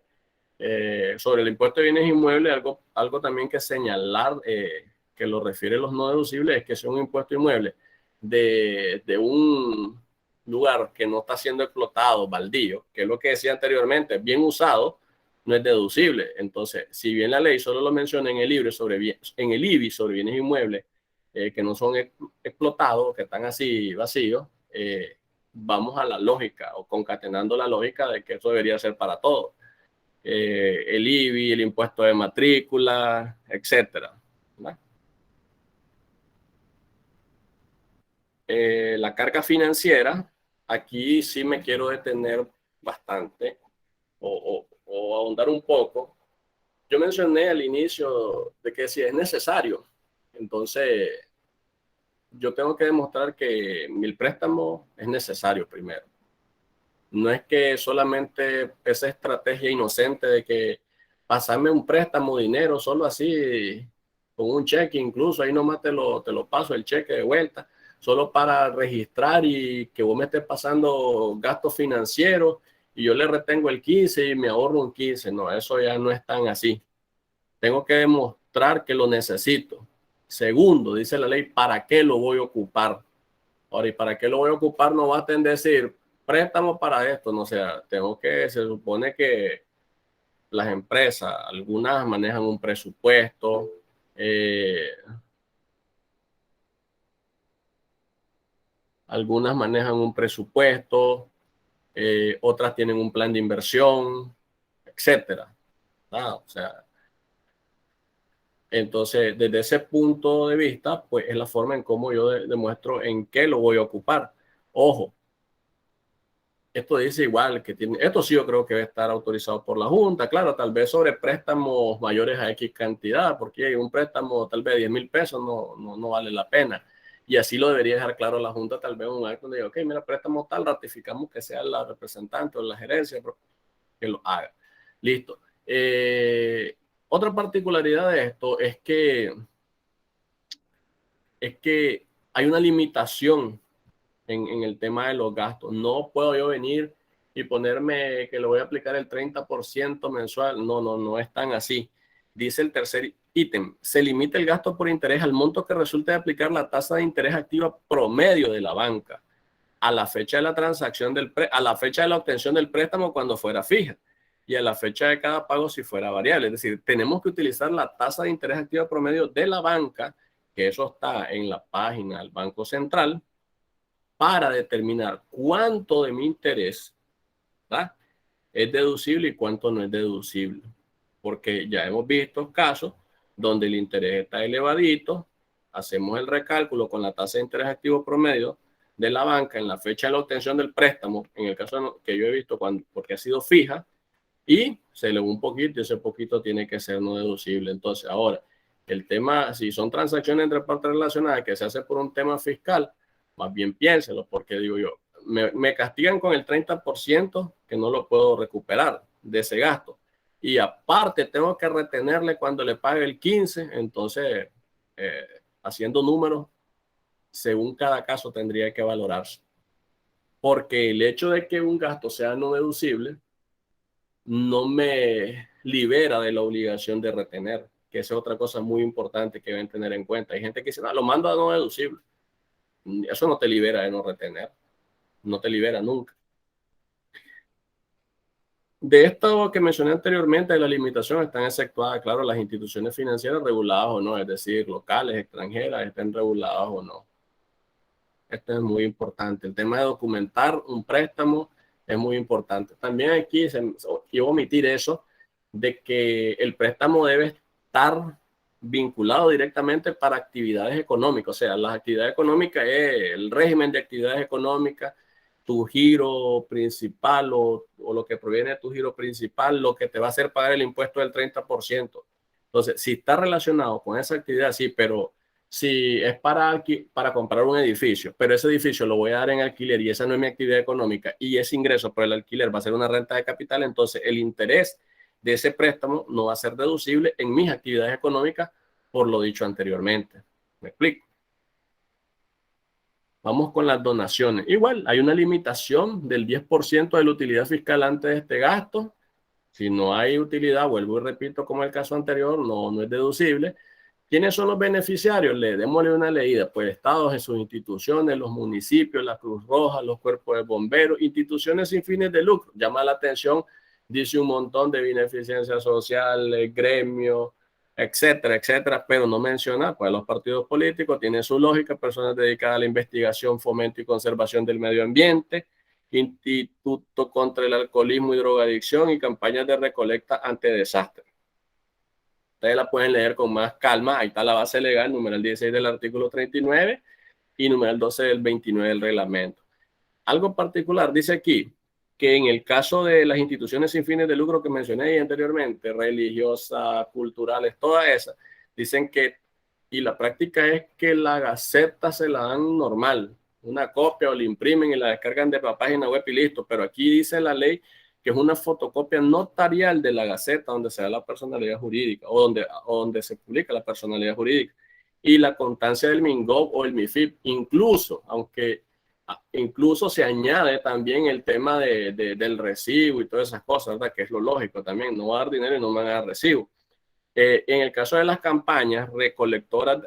Speaker 2: Sobre el impuesto de bienes inmuebles, algo también que señalar, que lo refiere los no deducibles, es que es un impuesto inmueble de un lugar que no está siendo explotado, baldío, que es lo que decía anteriormente, bien usado, no es deducible. Entonces, si bien la ley solo lo menciona en el IBI sobre bienes inmuebles que no son explotados, que están así vacíos, vamos a la lógica, o concatenando la lógica de que eso debería ser para todos. El IBI, el impuesto de matrícula, etcétera. La carga financiera, aquí sí me quiero detener bastante o ahondar un poco. Yo mencioné al inicio de que si es necesario, entonces yo tengo que demostrar que mi préstamo es necesario primero. No es que solamente esa estrategia inocente de que pasarme un préstamo, dinero, solo así, con un cheque, incluso ahí nomás te lo paso el cheque de vuelta, solo para registrar y que vos me estés pasando gastos financieros y yo le retengo el 15 y me ahorro un 15. No, eso ya no es tan así. Tengo que demostrar que lo necesito. Segundo, dice la ley, ¿para qué lo voy a ocupar? Ahora, ¿y para qué lo voy a ocupar? No basta en decir préstamo para esto, no, o sea, se supone que las empresas, algunas manejan un presupuesto, algunas manejan un presupuesto, otras tienen un plan de inversión, etcétera. O sea, entonces, desde ese punto de vista, pues es la forma en cómo yo demuestro en qué lo voy a ocupar. Ojo, esto dice igual que tiene, esto sí yo creo que debe estar autorizado por la Junta, claro, tal vez sobre préstamos mayores a X cantidad, porque un préstamo tal vez de 10,000 pesos no vale la pena. Y así lo debería dejar claro la Junta, tal vez un acto donde diga, ok, mira, préstamo tal, ratificamos que sea la representante o la gerencia que lo haga. Listo. Otra particularidad de esto es que hay una limitación en el tema de los gastos. No puedo yo venir y ponerme que le voy a aplicar el 30% mensual. No es tan así. Dice el tercer ítem, se limita el gasto por interés al monto que resulte de aplicar la tasa de interés activa promedio de la banca a la fecha de la transacción a la fecha de la obtención del préstamo cuando fuera fija y a la fecha de cada pago si fuera variable. Es decir, tenemos que utilizar la tasa de interés activa promedio de la banca, que eso está en la página del Banco Central, para determinar cuánto de mi interés, ¿verdad?, es deducible y cuánto no es deducible. Porque ya hemos visto casos donde el interés está elevadito, hacemos el recálculo con la tasa de interés activo promedio de la banca en la fecha de la obtención del préstamo, en el caso que yo he visto porque ha sido fija, y se elevó un poquito y ese poquito tiene que ser no deducible. Entonces, ahora, el tema, si son transacciones entre partes relacionadas que se hace por un tema fiscal, más bien piénselo, porque digo yo, me castigan con el 30% que no lo puedo recuperar de ese gasto. Y aparte tengo que retenerle cuando le pague el 15, entonces, haciendo números, según cada caso tendría que valorarse. Porque el hecho de que un gasto sea no deducible no me libera de la obligación de retener, que esa es otra cosa muy importante que deben tener en cuenta. Hay gente que dice, lo mando a no deducible. Eso no te libera de no retener, no te libera nunca. De esto que mencioné anteriormente, de la limitación están exceptuadas, claro, las instituciones financieras reguladas o no, es decir, locales, extranjeras, estén reguladas o no. Esto es muy importante. El tema de documentar un préstamo es muy importante. También aquí quiero omitir eso de que el préstamo debe estar vinculado directamente para actividades económicas. O sea, las actividades económicas es el régimen de actividades económicas, tu giro principal o lo que proviene de tu giro principal, lo que te va a hacer pagar el impuesto del 30%. Entonces, si está relacionado con esa actividad, sí, pero si es para comprar un edificio, pero ese edificio lo voy a dar en alquiler y esa no es mi actividad económica y ese ingreso por el alquiler va a ser una renta de capital, entonces el interés de ese préstamo no va a ser deducible en mis actividades económicas por lo dicho anteriormente. ¿Me explico? Vamos con las donaciones. Igual, hay una limitación del 10% de la utilidad fiscal antes de este gasto. Si no hay utilidad, vuelvo y repito, como el caso anterior, no es deducible. ¿Quiénes son los beneficiarios? Démosle una leída. Pues estados en sus instituciones, los municipios, la Cruz Roja, los cuerpos de bomberos, instituciones sin fines de lucro. Llama la atención, dice un montón de beneficencia social, gremio, etcétera, etcétera, pero no menciona, pues los partidos políticos tienen su lógica, personas dedicadas a la investigación, fomento y conservación del medio ambiente, Instituto contra el Alcoholismo y Drogadicción y campañas de recolecta ante desastres. Ustedes la pueden leer con más calma, ahí está la base legal, numeral 16 del artículo 39 y numeral 12 del 29 del reglamento. Algo particular dice aquí, que en el caso de las instituciones sin fines de lucro que mencioné anteriormente, religiosas, culturales, todas esas, dicen que, y la práctica es que la gaceta se la dan normal, una copia o la imprimen y la descargan de la página web y listo, pero aquí dice la ley que es una fotocopia notarial de la gaceta donde se da la personalidad jurídica o donde se publica la personalidad jurídica y la constancia del MINGOV o el MIFIP, incluso se añade también el tema del recibo y todas esas cosas, ¿verdad? Que es lo lógico también, no va a dar dinero y no me van a dar recibo. En el caso de las campañas recolectoras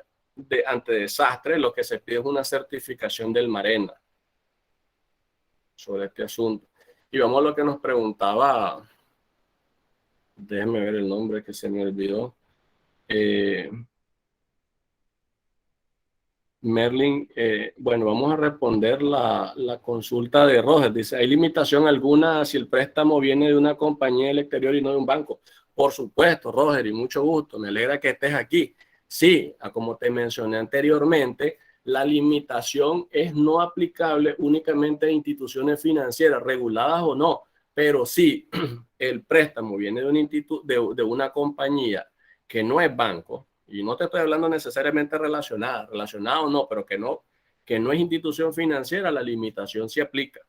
Speaker 2: ante desastres, lo que se pide es una certificación del Marena sobre este asunto. Y vamos a lo que nos preguntaba, déjenme ver el nombre que se me olvidó. Merlin, bueno, vamos a responder la consulta de Roger. Dice, ¿hay limitación alguna si el préstamo viene de una compañía del exterior y no de un banco? Por supuesto, Roger, y mucho gusto. Me alegra que estés aquí. Sí, como te mencioné anteriormente, la limitación es no aplicable únicamente a instituciones financieras, reguladas o no, pero sí, el préstamo viene de una compañía que no es banco, y no te estoy hablando necesariamente relacionada o no, pero que no es institución financiera, la limitación se aplica.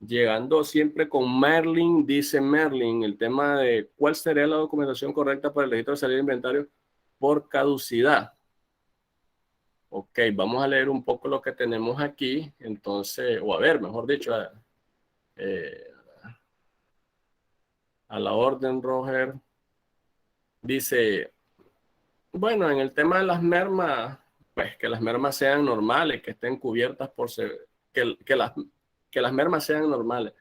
Speaker 2: Llegando siempre con Merlin, dice Merlin, el tema de cuál sería la documentación correcta para el registro de salida de inventario por caducidad. Ok, vamos a leer un poco lo que tenemos aquí, entonces, o a ver, mejor dicho, a la orden, Roger. Dice, bueno, en el tema de las mermas, pues que las mermas sean normales, que estén cubiertas que las mermas sean normales.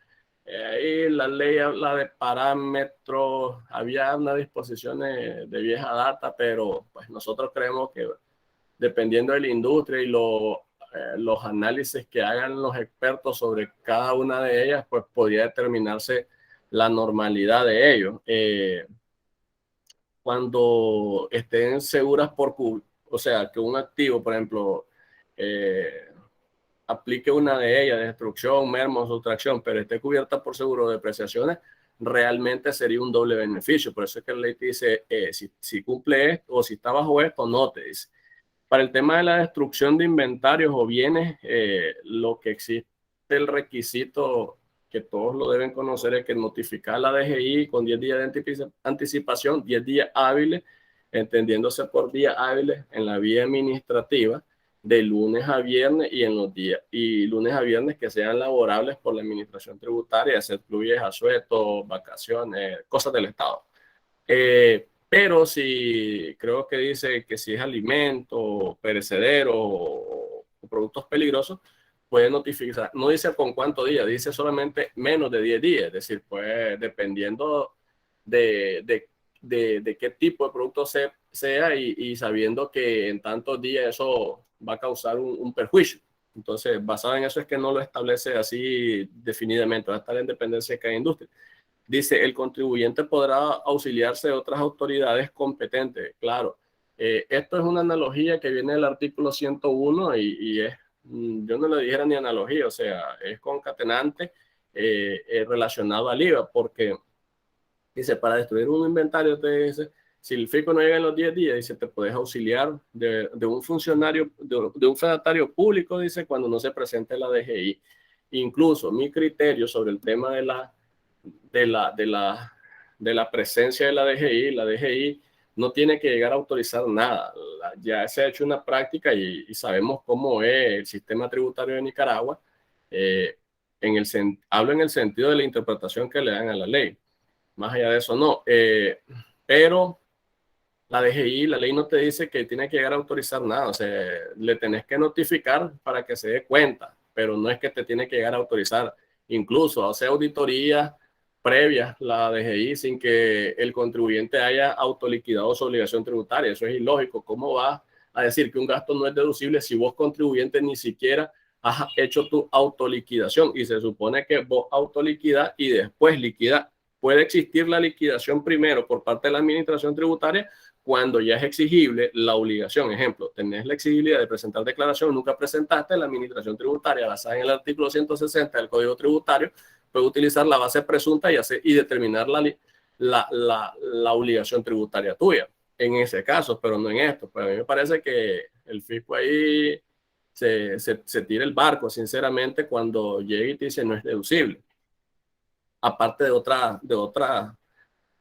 Speaker 2: Ahí la ley habla de parámetros, había unas disposiciones de vieja data, pero pues nosotros creemos que dependiendo de la industria y los análisis que hagan los expertos sobre cada una de ellas, pues podría determinarse la normalidad de ellos. Cuando estén seguras o sea, que un activo, por ejemplo, aplique una de ellas, destrucción, merma o sustracción, pero esté cubierta por seguro de depreciaciones, realmente sería un doble beneficio. Por eso es que la ley te dice, si cumple esto o si está bajo esto, no te dice. Para el tema de la destrucción de inventarios o bienes, lo que existe el requisito que todos lo deben conocer es que notificar a la DGI con 10 días de anticipación, 10 días hábiles, entendiéndose por días hábiles en la vía administrativa, de lunes a viernes y lunes a viernes que sean laborables por la administración tributaria, se incluye asuetos, vacaciones, cosas del Estado. Pero si creo que dice que si es alimento, perecedero o productos peligrosos, puede notificar, no dice con cuántos días, dice solamente menos de 10 días, es decir, pues dependiendo de qué tipo de producto sea y sabiendo que en tantos días eso va a causar un perjuicio. Entonces, basado en eso es que no lo establece así definidamente, va a estar en dependencia de cada industria. Dice, el contribuyente podrá auxiliarse de otras autoridades competentes. Claro, esto es una analogía que viene del artículo 101 y es, yo no le dijera ni analogía, o sea, es concatenante relacionado al IVA, porque dice, para destruir un inventario, te dice, Si el fisco no llega en los 10 días, dice, te puedes auxiliar de un funcionario, de un fedatario público, dice, cuando no se presente la DGI. Incluso mi criterio sobre el tema de la presencia de la DGI no tiene que llegar a autorizar nada. Ya se ha hecho una práctica y sabemos cómo es el sistema tributario de Nicaragua. Hablo en el sentido de la interpretación que le dan a la ley. Más allá de eso, no. Pero la DGI, la ley no te dice que tiene que llegar a autorizar nada. O sea, le tenés que notificar para que se dé cuenta, pero no es que te tiene que llegar a autorizar. Incluso hacer auditoría previa la DGI sin que el contribuyente haya autoliquidado su obligación tributaria. Eso es ilógico. ¿Cómo vas a decir que un gasto no es deducible si vos, contribuyente, ni siquiera has hecho tu autoliquidación? Y se supone que vos autoliquidás y después liquidás. Puede existir la liquidación primero por parte de la administración tributaria cuando ya es exigible la obligación. Ejemplo, tenés la exigibilidad de presentar declaración, nunca presentaste, la administración tributaria, basada en el artículo 160 del Código Tributario, puede utilizar la base presunta y determinar la obligación tributaria tuya. En ese caso, pero no en esto. Pues a mí me parece que el fisco ahí se tira el barco, sinceramente, cuando llega y te dice no es deducible. Aparte de otras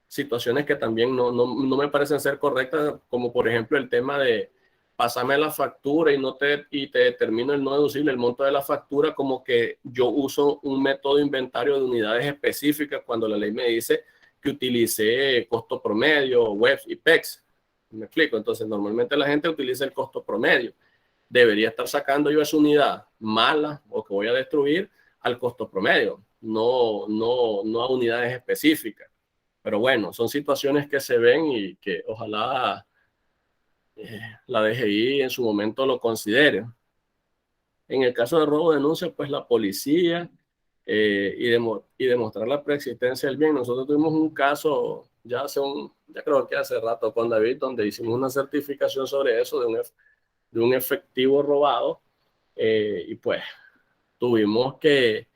Speaker 2: situaciones que también no me parecen ser correctas, como por ejemplo el tema de pasarme la factura y te determino el no deducible, el monto de la factura, como que yo uso un método de inventario de unidades específicas cuando la ley me dice que utilicé costo promedio, WEBs y PEX. ¿Me explico? Entonces normalmente la gente utiliza el costo promedio. Debería estar sacando yo esa unidad mala o que voy a destruir al costo promedio, no a unidades específicas. Pero bueno, son situaciones que se ven y que ojalá la DGI en su momento lo considere. En el caso de robo de denuncia, pues la policía y demostrar la preexistencia del bien. Nosotros tuvimos un caso ya creo que hace rato con David, donde hicimos una certificación sobre eso de un efectivo robado y pues tuvimos que,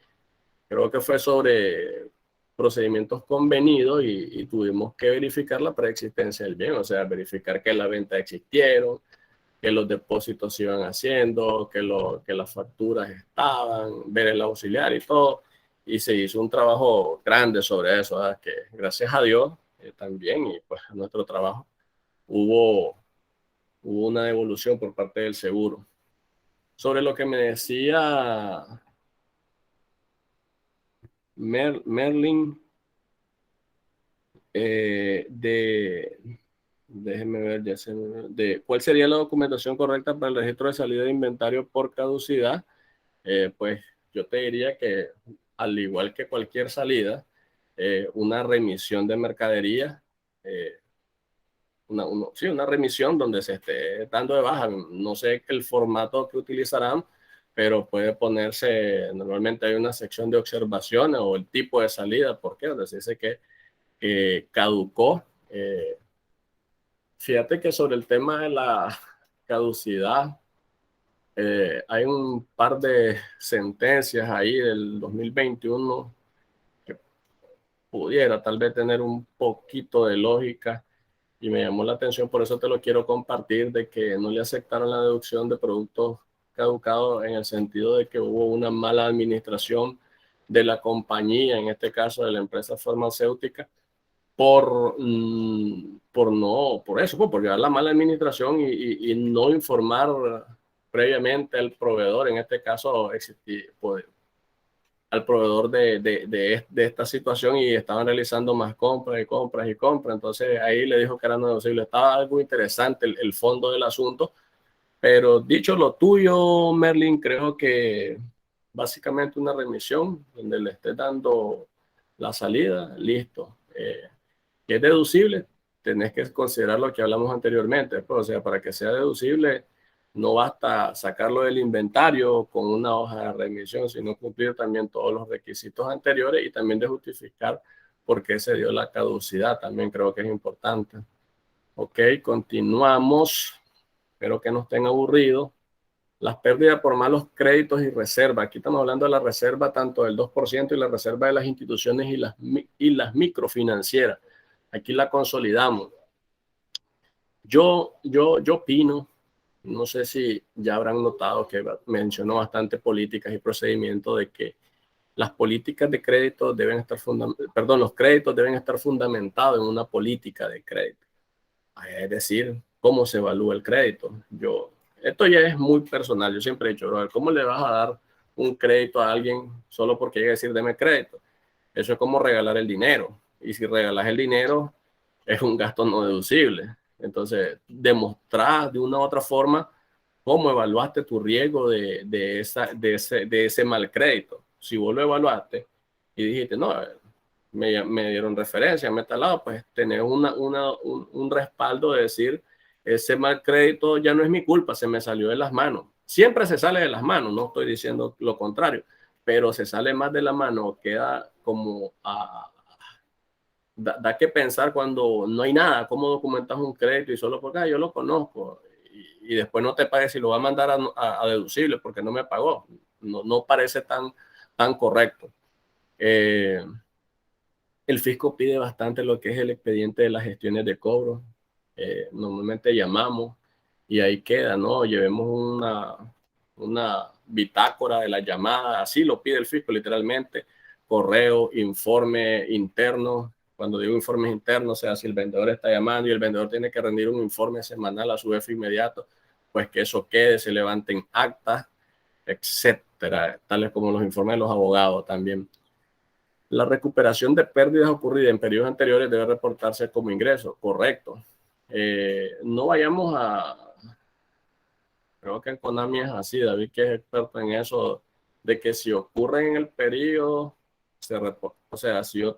Speaker 2: creo que fue sobre procedimientos convenidos y tuvimos que verificar la preexistencia del bien, o sea, verificar que las ventas existieron, que los depósitos se iban haciendo, que las facturas estaban, ver el auxiliar y todo, y se hizo un trabajo grande sobre eso, ¿verdad? Que gracias a Dios también, y pues a nuestro trabajo, hubo una devolución por parte del seguro. Sobre lo que me decía Merlin, déjeme ver, ¿cuál sería la documentación correcta para el registro de salida de inventario por caducidad? Pues yo te diría que, al igual que cualquier salida, una remisión de mercadería, una remisión donde se esté dando de baja. No sé el formato que utilizarán, pero puede ponerse, normalmente hay una sección de observaciones o el tipo de salida, ¿por qué? Donde se dice que caducó. Fíjate que sobre el tema de la caducidad, hay un par de sentencias ahí del 2021 que pudiera tal vez tener un poquito de lógica y me llamó la atención, por eso te lo quiero compartir, de que no le aceptaron la deducción de productos caducados en el sentido de que hubo una mala administración de la compañía, en este caso de la empresa farmacéutica, por llevar la mala administración y no informar previamente al proveedor, en este caso al proveedor de esta situación, y estaban realizando más compras y compras y compras. Entonces ahí le dijo que era no deducible. Estaba algo interesante el fondo del asunto, pero dicho lo tuyo, Merlin, creo que básicamente una remisión donde le estés dando la salida, listo. Que es deducible, tenés que considerar lo que hablamos anteriormente. Pues, o sea, para que sea deducible, no basta sacarlo del inventario con una hoja de remisión, sino cumplir también todos los requisitos anteriores y también de justificar por qué se dio la caducidad. También creo que es importante. Ok, continuamos. Espero que no estén aburridos. Las pérdidas por malos créditos y reserva. Aquí estamos hablando de la reserva tanto del 2% y la reserva de las instituciones y las microfinancieras. Aquí la consolidamos. Yo opino, no sé si ya habrán notado que mencionó bastante políticas y procedimientos de que las políticas de crédito deben estar los créditos deben estar fundamentados en una política de crédito. Es decir, cómo se evalúa el crédito. Esto ya es muy personal. Yo siempre he dicho, bro, ¿cómo le vas a dar un crédito a alguien solo porque llega a decir, deme crédito? Eso es como regalar el dinero. Y si regalas el dinero, es un gasto no deducible. Entonces, demostrar de una u otra forma cómo evaluaste tu riesgo de ese mal crédito. Si vos lo evaluaste y dijiste, no, me dieron referencia, me talado, pues tener un respaldo de decir, ese mal crédito ya no es mi culpa, se me salió de las manos. Siempre se sale de las manos, no estoy diciendo lo contrario, pero se sale más de la mano, queda como da que pensar cuando no hay nada, cómo documentas un crédito y solo porque yo lo conozco y después no te pague si lo va a mandar a deducible porque no me pagó. No parece tan correcto. El fisco pide bastante lo que es el expediente de las gestiones de cobro. Normalmente llamamos y ahí queda, ¿no? Llevemos una bitácora de la llamada, así lo pide el fisco literalmente, correo, informe interno. Cuando digo informes internos, o sea, si el vendedor está llamando y el vendedor tiene que rendir un informe semanal a su jefe inmediato, pues que eso quede, se levanten actas, etcétera, tales como los informes de los abogados también. La recuperación de pérdidas ocurridas en periodos anteriores debe reportarse como ingreso, correcto. No vayamos creo que en Konami es así, David que es experto en eso, de que si ocurre en el periodo, se reporta. O sea, si yo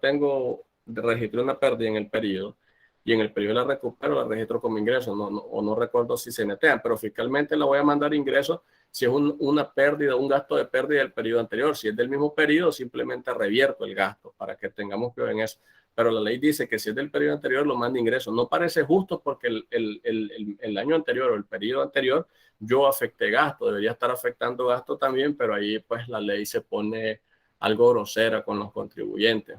Speaker 2: registré una pérdida en el periodo y en el periodo la recupero, la registro como ingreso, o no recuerdo si se netean, pero fiscalmente la voy a mandar ingreso si es una pérdida, un gasto de pérdida del periodo anterior. Si es del mismo periodo, simplemente revierto el gasto para que tengamos que ver en eso. Pero la ley dice que si es del periodo anterior, lo manda ingreso. No parece justo porque el año anterior o el periodo anterior yo afecté gasto, debería estar afectando gasto también, pero ahí pues la ley se pone algo grosera con los contribuyentes.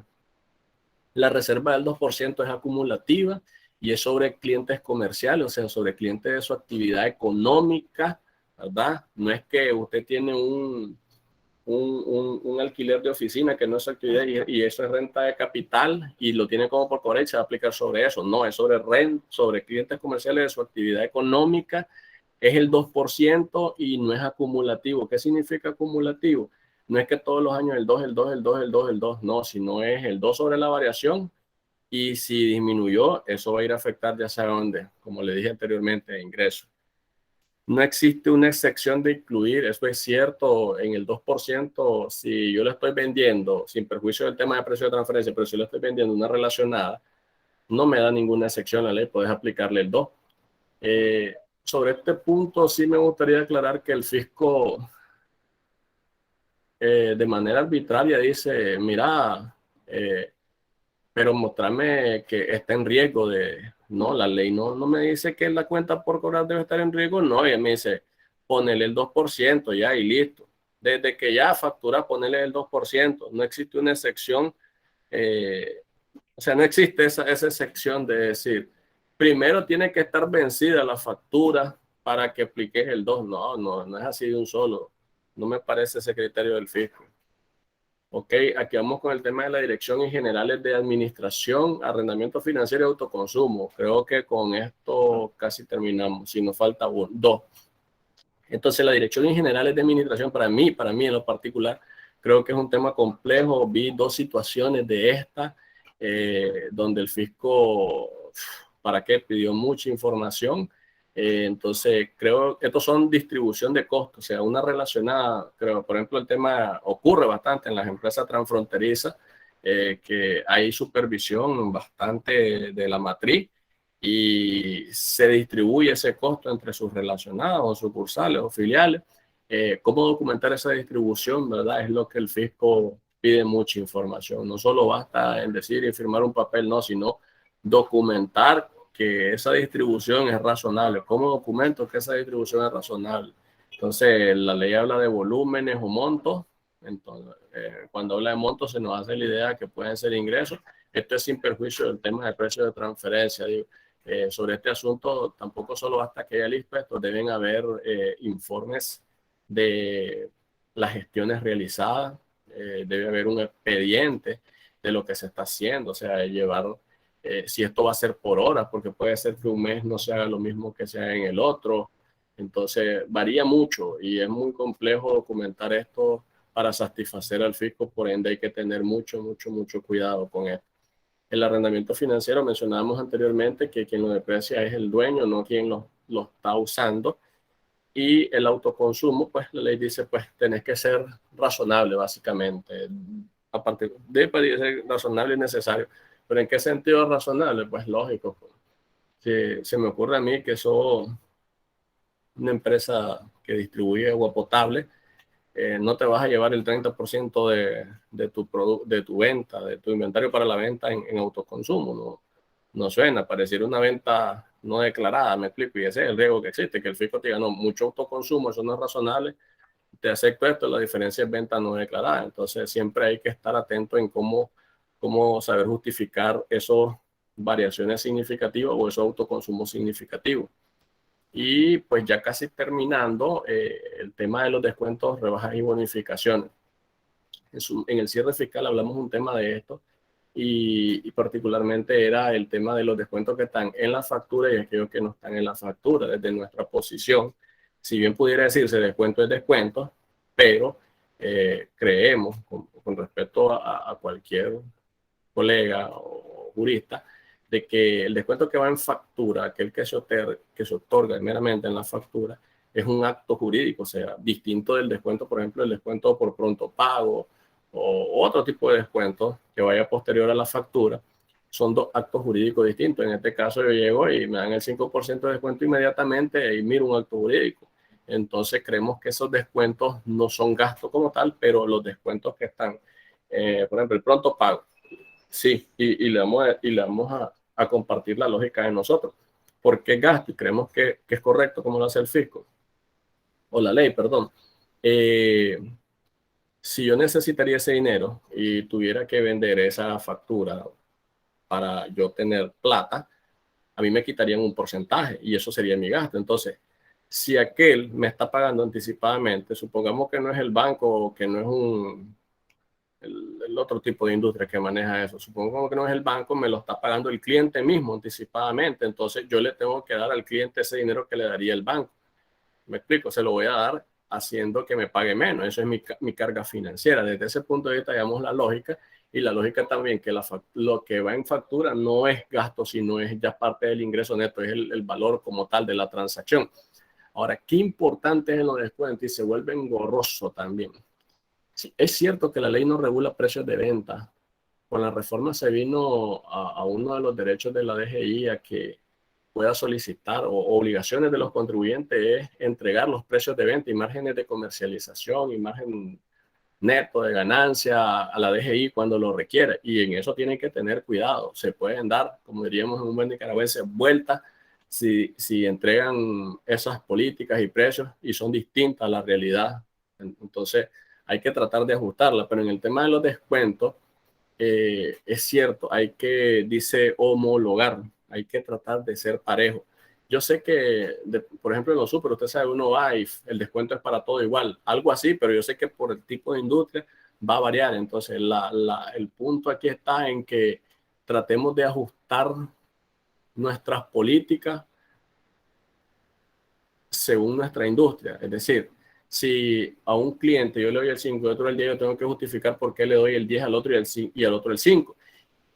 Speaker 2: La reserva del 2% es acumulativa y es sobre clientes comerciales, o sea, sobre clientes de su actividad económica, ¿verdad? No es que usted tiene un alquiler de oficina que no es actividad y eso es renta de capital y lo tiene como por cobrar y se va a aplicar sobre eso. No, es sobre clientes comerciales de su actividad económica, es el 2% y no es acumulativo. ¿Qué significa acumulativo? No es que todos los años el 2, el 2, el 2, el 2, el 2, no, sino es el 2 sobre la variación y si disminuyó, eso va a ir a afectar ya sea dónde, como le dije anteriormente, ingresos. No existe una excepción de incluir, eso es cierto, en el 2%, si yo le estoy vendiendo, sin perjuicio del tema de precio de transferencia, pero si le estoy vendiendo una relacionada, no me da ninguna excepción la ley, puedes aplicarle el 2. Sobre este punto sí me gustaría aclarar que el fisco de manera arbitraria dice, mira, pero mostrarme que está en riesgo de... No, la ley no me dice que la cuenta por cobrar debe estar en riesgo, no, ella me dice, ponele el 2% ya y listo. Desde que ya factura, ponele el 2%, no existe una excepción, o sea, no existe esa excepción de decir, primero tiene que estar vencida la factura para que apliques el 2. No es así de un solo. No me parece ese criterio del fisco. Ok, aquí vamos con el tema de la Dirección y Generales de Administración, Arrendamiento Financiero y Autoconsumo. Creo que con esto casi terminamos, si nos falta dos. Entonces, la Dirección y Generales de Administración, para mí en lo particular, creo que es un tema complejo. Vi dos situaciones de esta, donde el fisco, ¿para qué? Pidió mucha información. Entonces, creo que estos son distribución de costos, o sea, una relacionada, creo, por ejemplo, el tema ocurre bastante en las empresas transfronterizas, que hay supervisión bastante de la matriz y se distribuye ese costo entre sus relacionados o sucursales o filiales. ¿Cómo documentar esa distribución, verdad? Es lo que el fisco pide mucha información. No solo basta en decir y firmar un papel, no, sino documentar que esa distribución es razonable. ¿Cómo documento que esa distribución es razonable? Entonces, la ley habla de volúmenes o montos. Entonces, cuando habla de montos, se nos hace la idea que pueden ser ingresos. Esto es sin perjuicio del tema de precio de transferencia. Digo, sobre este asunto, tampoco solo basta que haya el ISPESTO, deben haber informes de las gestiones realizadas, debe haber un expediente de lo que se está haciendo, o sea, llevar, si esto va a ser por horas, porque puede ser que un mes no se haga lo mismo que se haga en el otro, entonces varía mucho y es muy complejo documentar esto para satisfacer al fisco, por ende hay que tener mucho cuidado con esto. El arrendamiento financiero, mencionábamos anteriormente que quien lo deprecia es el dueño, no quien lo está usando. Y el autoconsumo, pues la ley dice, pues tenés que ser razonable, básicamente. Aparte de ser razonable y necesario. Pero ¿en qué sentido es razonable? Pues lógico. Pues. Si se me ocurre a mí que soy una empresa que distribuye agua potable, no te vas a llevar el 30% de tu venta, de tu inventario para la venta en autoconsumo. No suena, pareciera una venta no declarada, me explico, y ese es el riesgo que existe, que el fisco te diga, no, mucho autoconsumo, eso no es razonable, te acepto esto, la diferencia es venta no declarada. Entonces siempre hay que estar atento en cómo saber justificar esas variaciones significativas o esos autoconsumos significativos. Y pues ya casi terminando, el tema de los descuentos, rebajas y bonificaciones. En el cierre fiscal hablamos un tema de esto y particularmente era el tema de los descuentos que están en la factura y aquellos que no están en la factura. Desde nuestra posición, si bien pudiera decirse descuento es descuento, pero creemos, con respecto a cualquier colega o jurista, de que el descuento que va en factura, aquel que se otorga meramente en la factura, es un acto jurídico, o sea, distinto del descuento, por ejemplo, el descuento por pronto pago o otro tipo de descuento que vaya posterior a la factura. Son dos actos jurídicos distintos. En este caso yo llego y me dan el 5% de descuento inmediatamente y miro un acto jurídico. Entonces creemos que esos descuentos no son gastos como tal, pero los descuentos que están, por ejemplo, el pronto pago, sí, y le vamos a compartir la lógica de nosotros. ¿Por qué gasto? Y creemos que es correcto como lo hace el fisco, o la ley, perdón. Si yo necesitaría ese dinero y tuviera que vender esa factura para yo tener plata, a mí me quitarían un porcentaje y eso sería mi gasto. Entonces, si aquel me está pagando anticipadamente, supongamos que no es el banco o que no es el otro tipo de industria que maneja eso. Supongo que no es el banco, me lo está pagando el cliente mismo anticipadamente. Entonces yo le tengo que dar al cliente ese dinero que le daría el banco. Me explico, se lo voy a dar haciendo que me pague menos. Eso es mi carga financiera. Desde ese punto de vista, digamos la lógica. Y la lógica también que lo que va en factura no es gasto, sino es ya parte del ingreso neto, es el valor como tal de la transacción. Ahora, qué importante es en los descuentos y se vuelve engorroso también. Sí, es cierto que la ley no regula precios de venta. Con la reforma se vino a uno de los derechos de la DGI a que pueda solicitar o obligaciones de los contribuyentes es entregar los precios de venta y márgenes de comercialización y margen neto de ganancia a la DGI cuando lo requiera. Y en eso tienen que tener cuidado. Se pueden dar, como diríamos en un buen nicaragüense, vueltas si entregan esas políticas y precios y son distintas a la realidad. Entonces, hay que tratar de ajustarla. Pero en el tema de los descuentos, es cierto, hay que, dice, homologar, hay que tratar de ser parejo. Yo sé que, por ejemplo, en los super, usted sabe, uno va y el descuento es para todo igual, algo así, pero yo sé que por el tipo de industria va a variar. Entonces, el punto aquí está en que tratemos de ajustar nuestras políticas según nuestra industria. Es decir, si a un cliente yo le doy el 5 y otro el 10, yo tengo que justificar por qué le doy el 10 al otro y al otro el 5.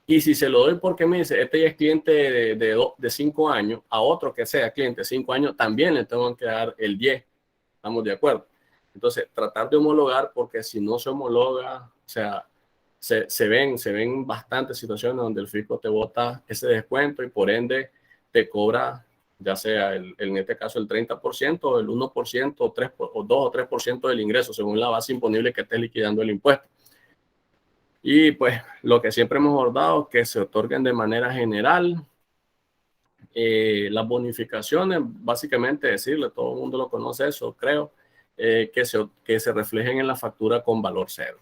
Speaker 2: Y si se lo doy porque me dice, este ya es cliente de 5 años, a otro que sea cliente de 5 años, también le tengo que dar el 10. ¿Estamos de acuerdo? Entonces, tratar de homologar, porque si no se homologa, o sea, se ven bastantes situaciones donde el fisco te bota ese descuento y por ende te cobra, ya sea en este caso el 30% o el 1% o 2 o 3% del ingreso, según la base imponible que esté liquidando el impuesto. Y pues lo que siempre hemos abordado, que se otorguen de manera general. Las bonificaciones, básicamente decirle, todo el mundo lo conoce eso, creo, que se reflejen en la factura con valor cero.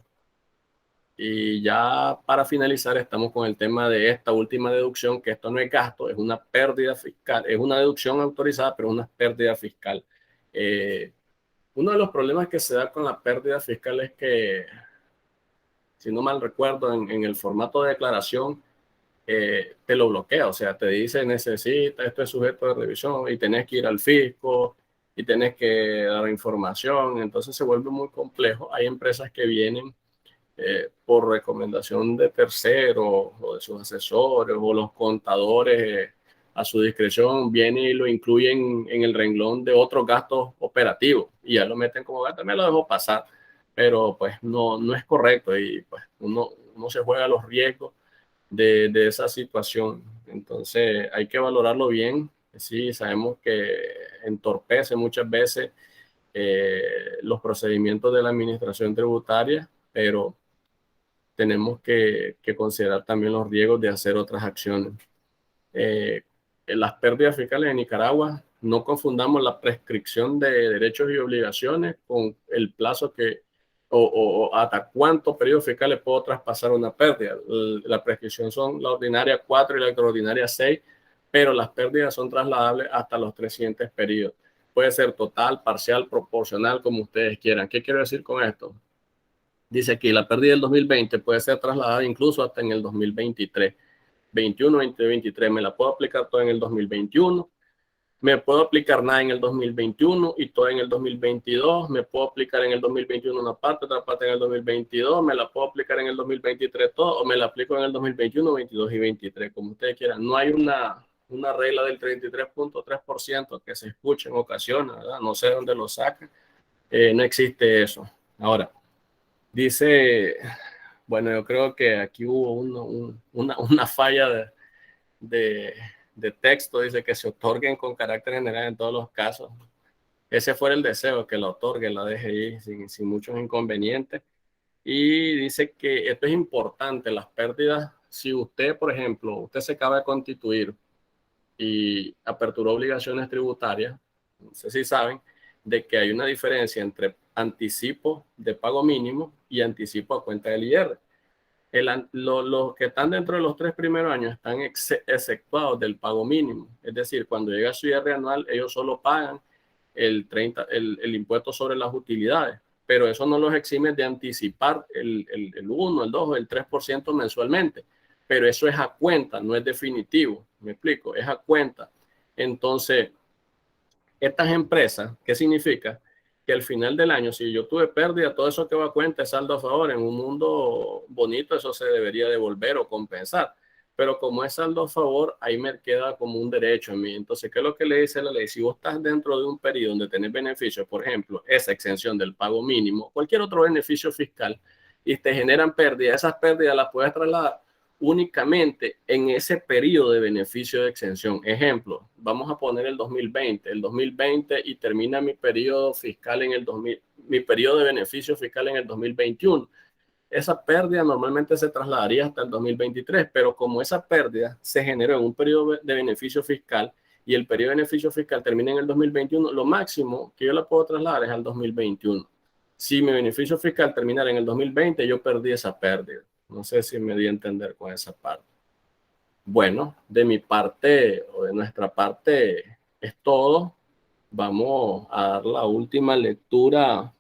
Speaker 2: Y ya para finalizar, estamos con el tema de esta última deducción, que esto no es gasto, es una pérdida fiscal, es una deducción autorizada, pero una pérdida fiscal. Uno de los problemas que se da con la pérdida fiscal es que, si no mal recuerdo, en el formato de declaración, te lo bloquea, o sea, te dice necesita, esto es sujeto de revisión y tenés que ir al fisco y tenés que dar información, entonces se vuelve muy complejo. Hay empresas que vienen por recomendación de terceros o de sus asesores o los contadores a su discreción, vienen y lo incluyen en el renglón de otros gastos operativos y ya lo meten como gasto, me lo dejo pasar, pero pues no es correcto y pues uno se juega los riesgos de esa situación. Entonces hay que valorarlo bien. Sí, sabemos que entorpece muchas veces los procedimientos de la administración tributaria, pero tenemos que considerar también los riesgos de hacer otras acciones. Eh, las pérdidas fiscales en Nicaragua, no confundamos la prescripción de derechos y obligaciones con el plazo que o hasta cuántos periodos fiscales puedo traspasar una pérdida. La prescripción son la ordinaria 4 y la extraordinaria 6, pero las pérdidas son trasladables hasta los 300 periodos. Puede ser total, parcial, proporcional, como ustedes quieran. ¿Qué quiero decir con esto? Dice aquí, la pérdida del 2020 puede ser trasladada incluso hasta en el 2023. 21, 2023, me la puedo aplicar toda en el 2021, me puedo aplicar nada en el 2021 y todo en el 2022, me puedo aplicar en el 2021 una parte, otra parte en el 2022, me la puedo aplicar en el 2023 todo, o me la aplico en el 2021, 22 y 23, como ustedes quieran. No hay una regla del 33.3% que se escuche en ocasiones, ¿verdad? No sé dónde lo sacan, no existe eso. Ahora, dice, bueno, yo creo que aquí hubo una falla de, de texto, dice que se otorguen con carácter general en todos los casos. Ese fue el deseo, que la otorgue la DGI sin muchos inconvenientes. Y dice que esto es importante, las pérdidas, si usted, por ejemplo, usted se acaba de constituir y aperturó obligaciones tributarias, no sé si saben, de que hay una diferencia entre anticipo de pago mínimo y anticipo a cuenta del IR. Los que están dentro de los 3 primeros años están exceptuados del pago mínimo. Es decir, cuando llega su IR anual, ellos solo pagan el impuesto sobre las utilidades, pero eso no los exime de anticipar el 1, el 2 o el 3% mensualmente. Pero eso es a cuenta, no es definitivo. ¿Me explico? Es a cuenta. Entonces, estas empresas, ¿qué significa? Que al final del año, si yo tuve pérdida, todo eso que va a cuenta es saldo a favor. En un mundo bonito eso se debería devolver o compensar. Pero como es saldo a favor, ahí me queda como un derecho en mí. Entonces, ¿qué es lo que le dice la ley? Si vos estás dentro de un periodo donde tenés beneficios, por ejemplo, esa exención del pago mínimo, cualquier otro beneficio fiscal, y te generan pérdidas, esas pérdidas las puedes trasladar únicamente en ese periodo de beneficio de exención. Ejemplo, vamos a poner el 2020 y termina mi periodo fiscal en el 2000, mi periodo de beneficio fiscal en el 2021. Esa pérdida normalmente se trasladaría hasta el 2023, pero como esa pérdida se generó en un periodo de beneficio fiscal y el periodo de beneficio fiscal termina en el 2021, lo máximo que yo la puedo trasladar es al 2021. Si mi beneficio fiscal terminara en el 2020, yo perdí esa pérdida. No sé si me di a entender con esa parte. Bueno, de mi parte o de nuestra parte es todo. Vamos a dar la última lectura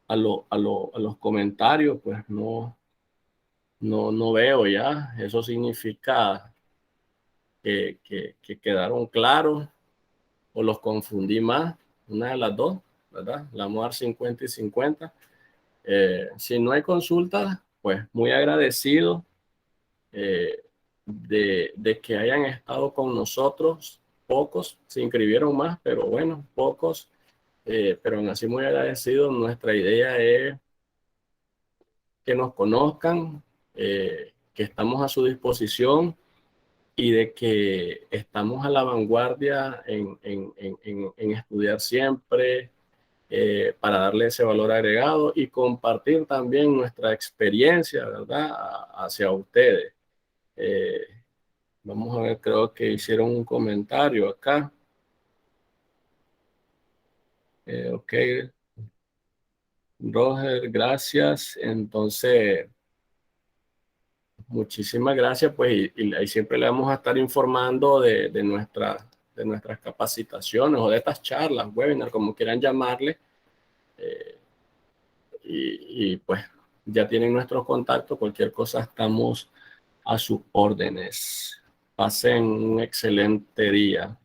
Speaker 2: a los comentarios, pues no veo ya. Eso significa que quedaron claros o los confundí más, una de las dos, ¿verdad? La vamos a dar 50 y 50. Si no hay consultas, pues muy agradecido de que hayan estado con nosotros. Pocos se inscribieron más, pero bueno, pocos, pero aún así muy agradecido. Nuestra idea es que nos conozcan, que estamos a su disposición y de que estamos a la vanguardia en estudiar siempre, para darle ese valor agregado y compartir también nuestra experiencia, ¿verdad?, hacia ustedes. Eh, Vamos a ver, creo que hicieron un comentario acá. Ok, Roger, gracias. Entonces, muchísimas gracias, pues, y ahí siempre le vamos a estar informando de nuestras capacitaciones o de estas charlas, webinar, como quieran llamarle. Y pues ya tienen nuestros contactos, cualquier cosa estamos a sus órdenes. Pasen un excelente día.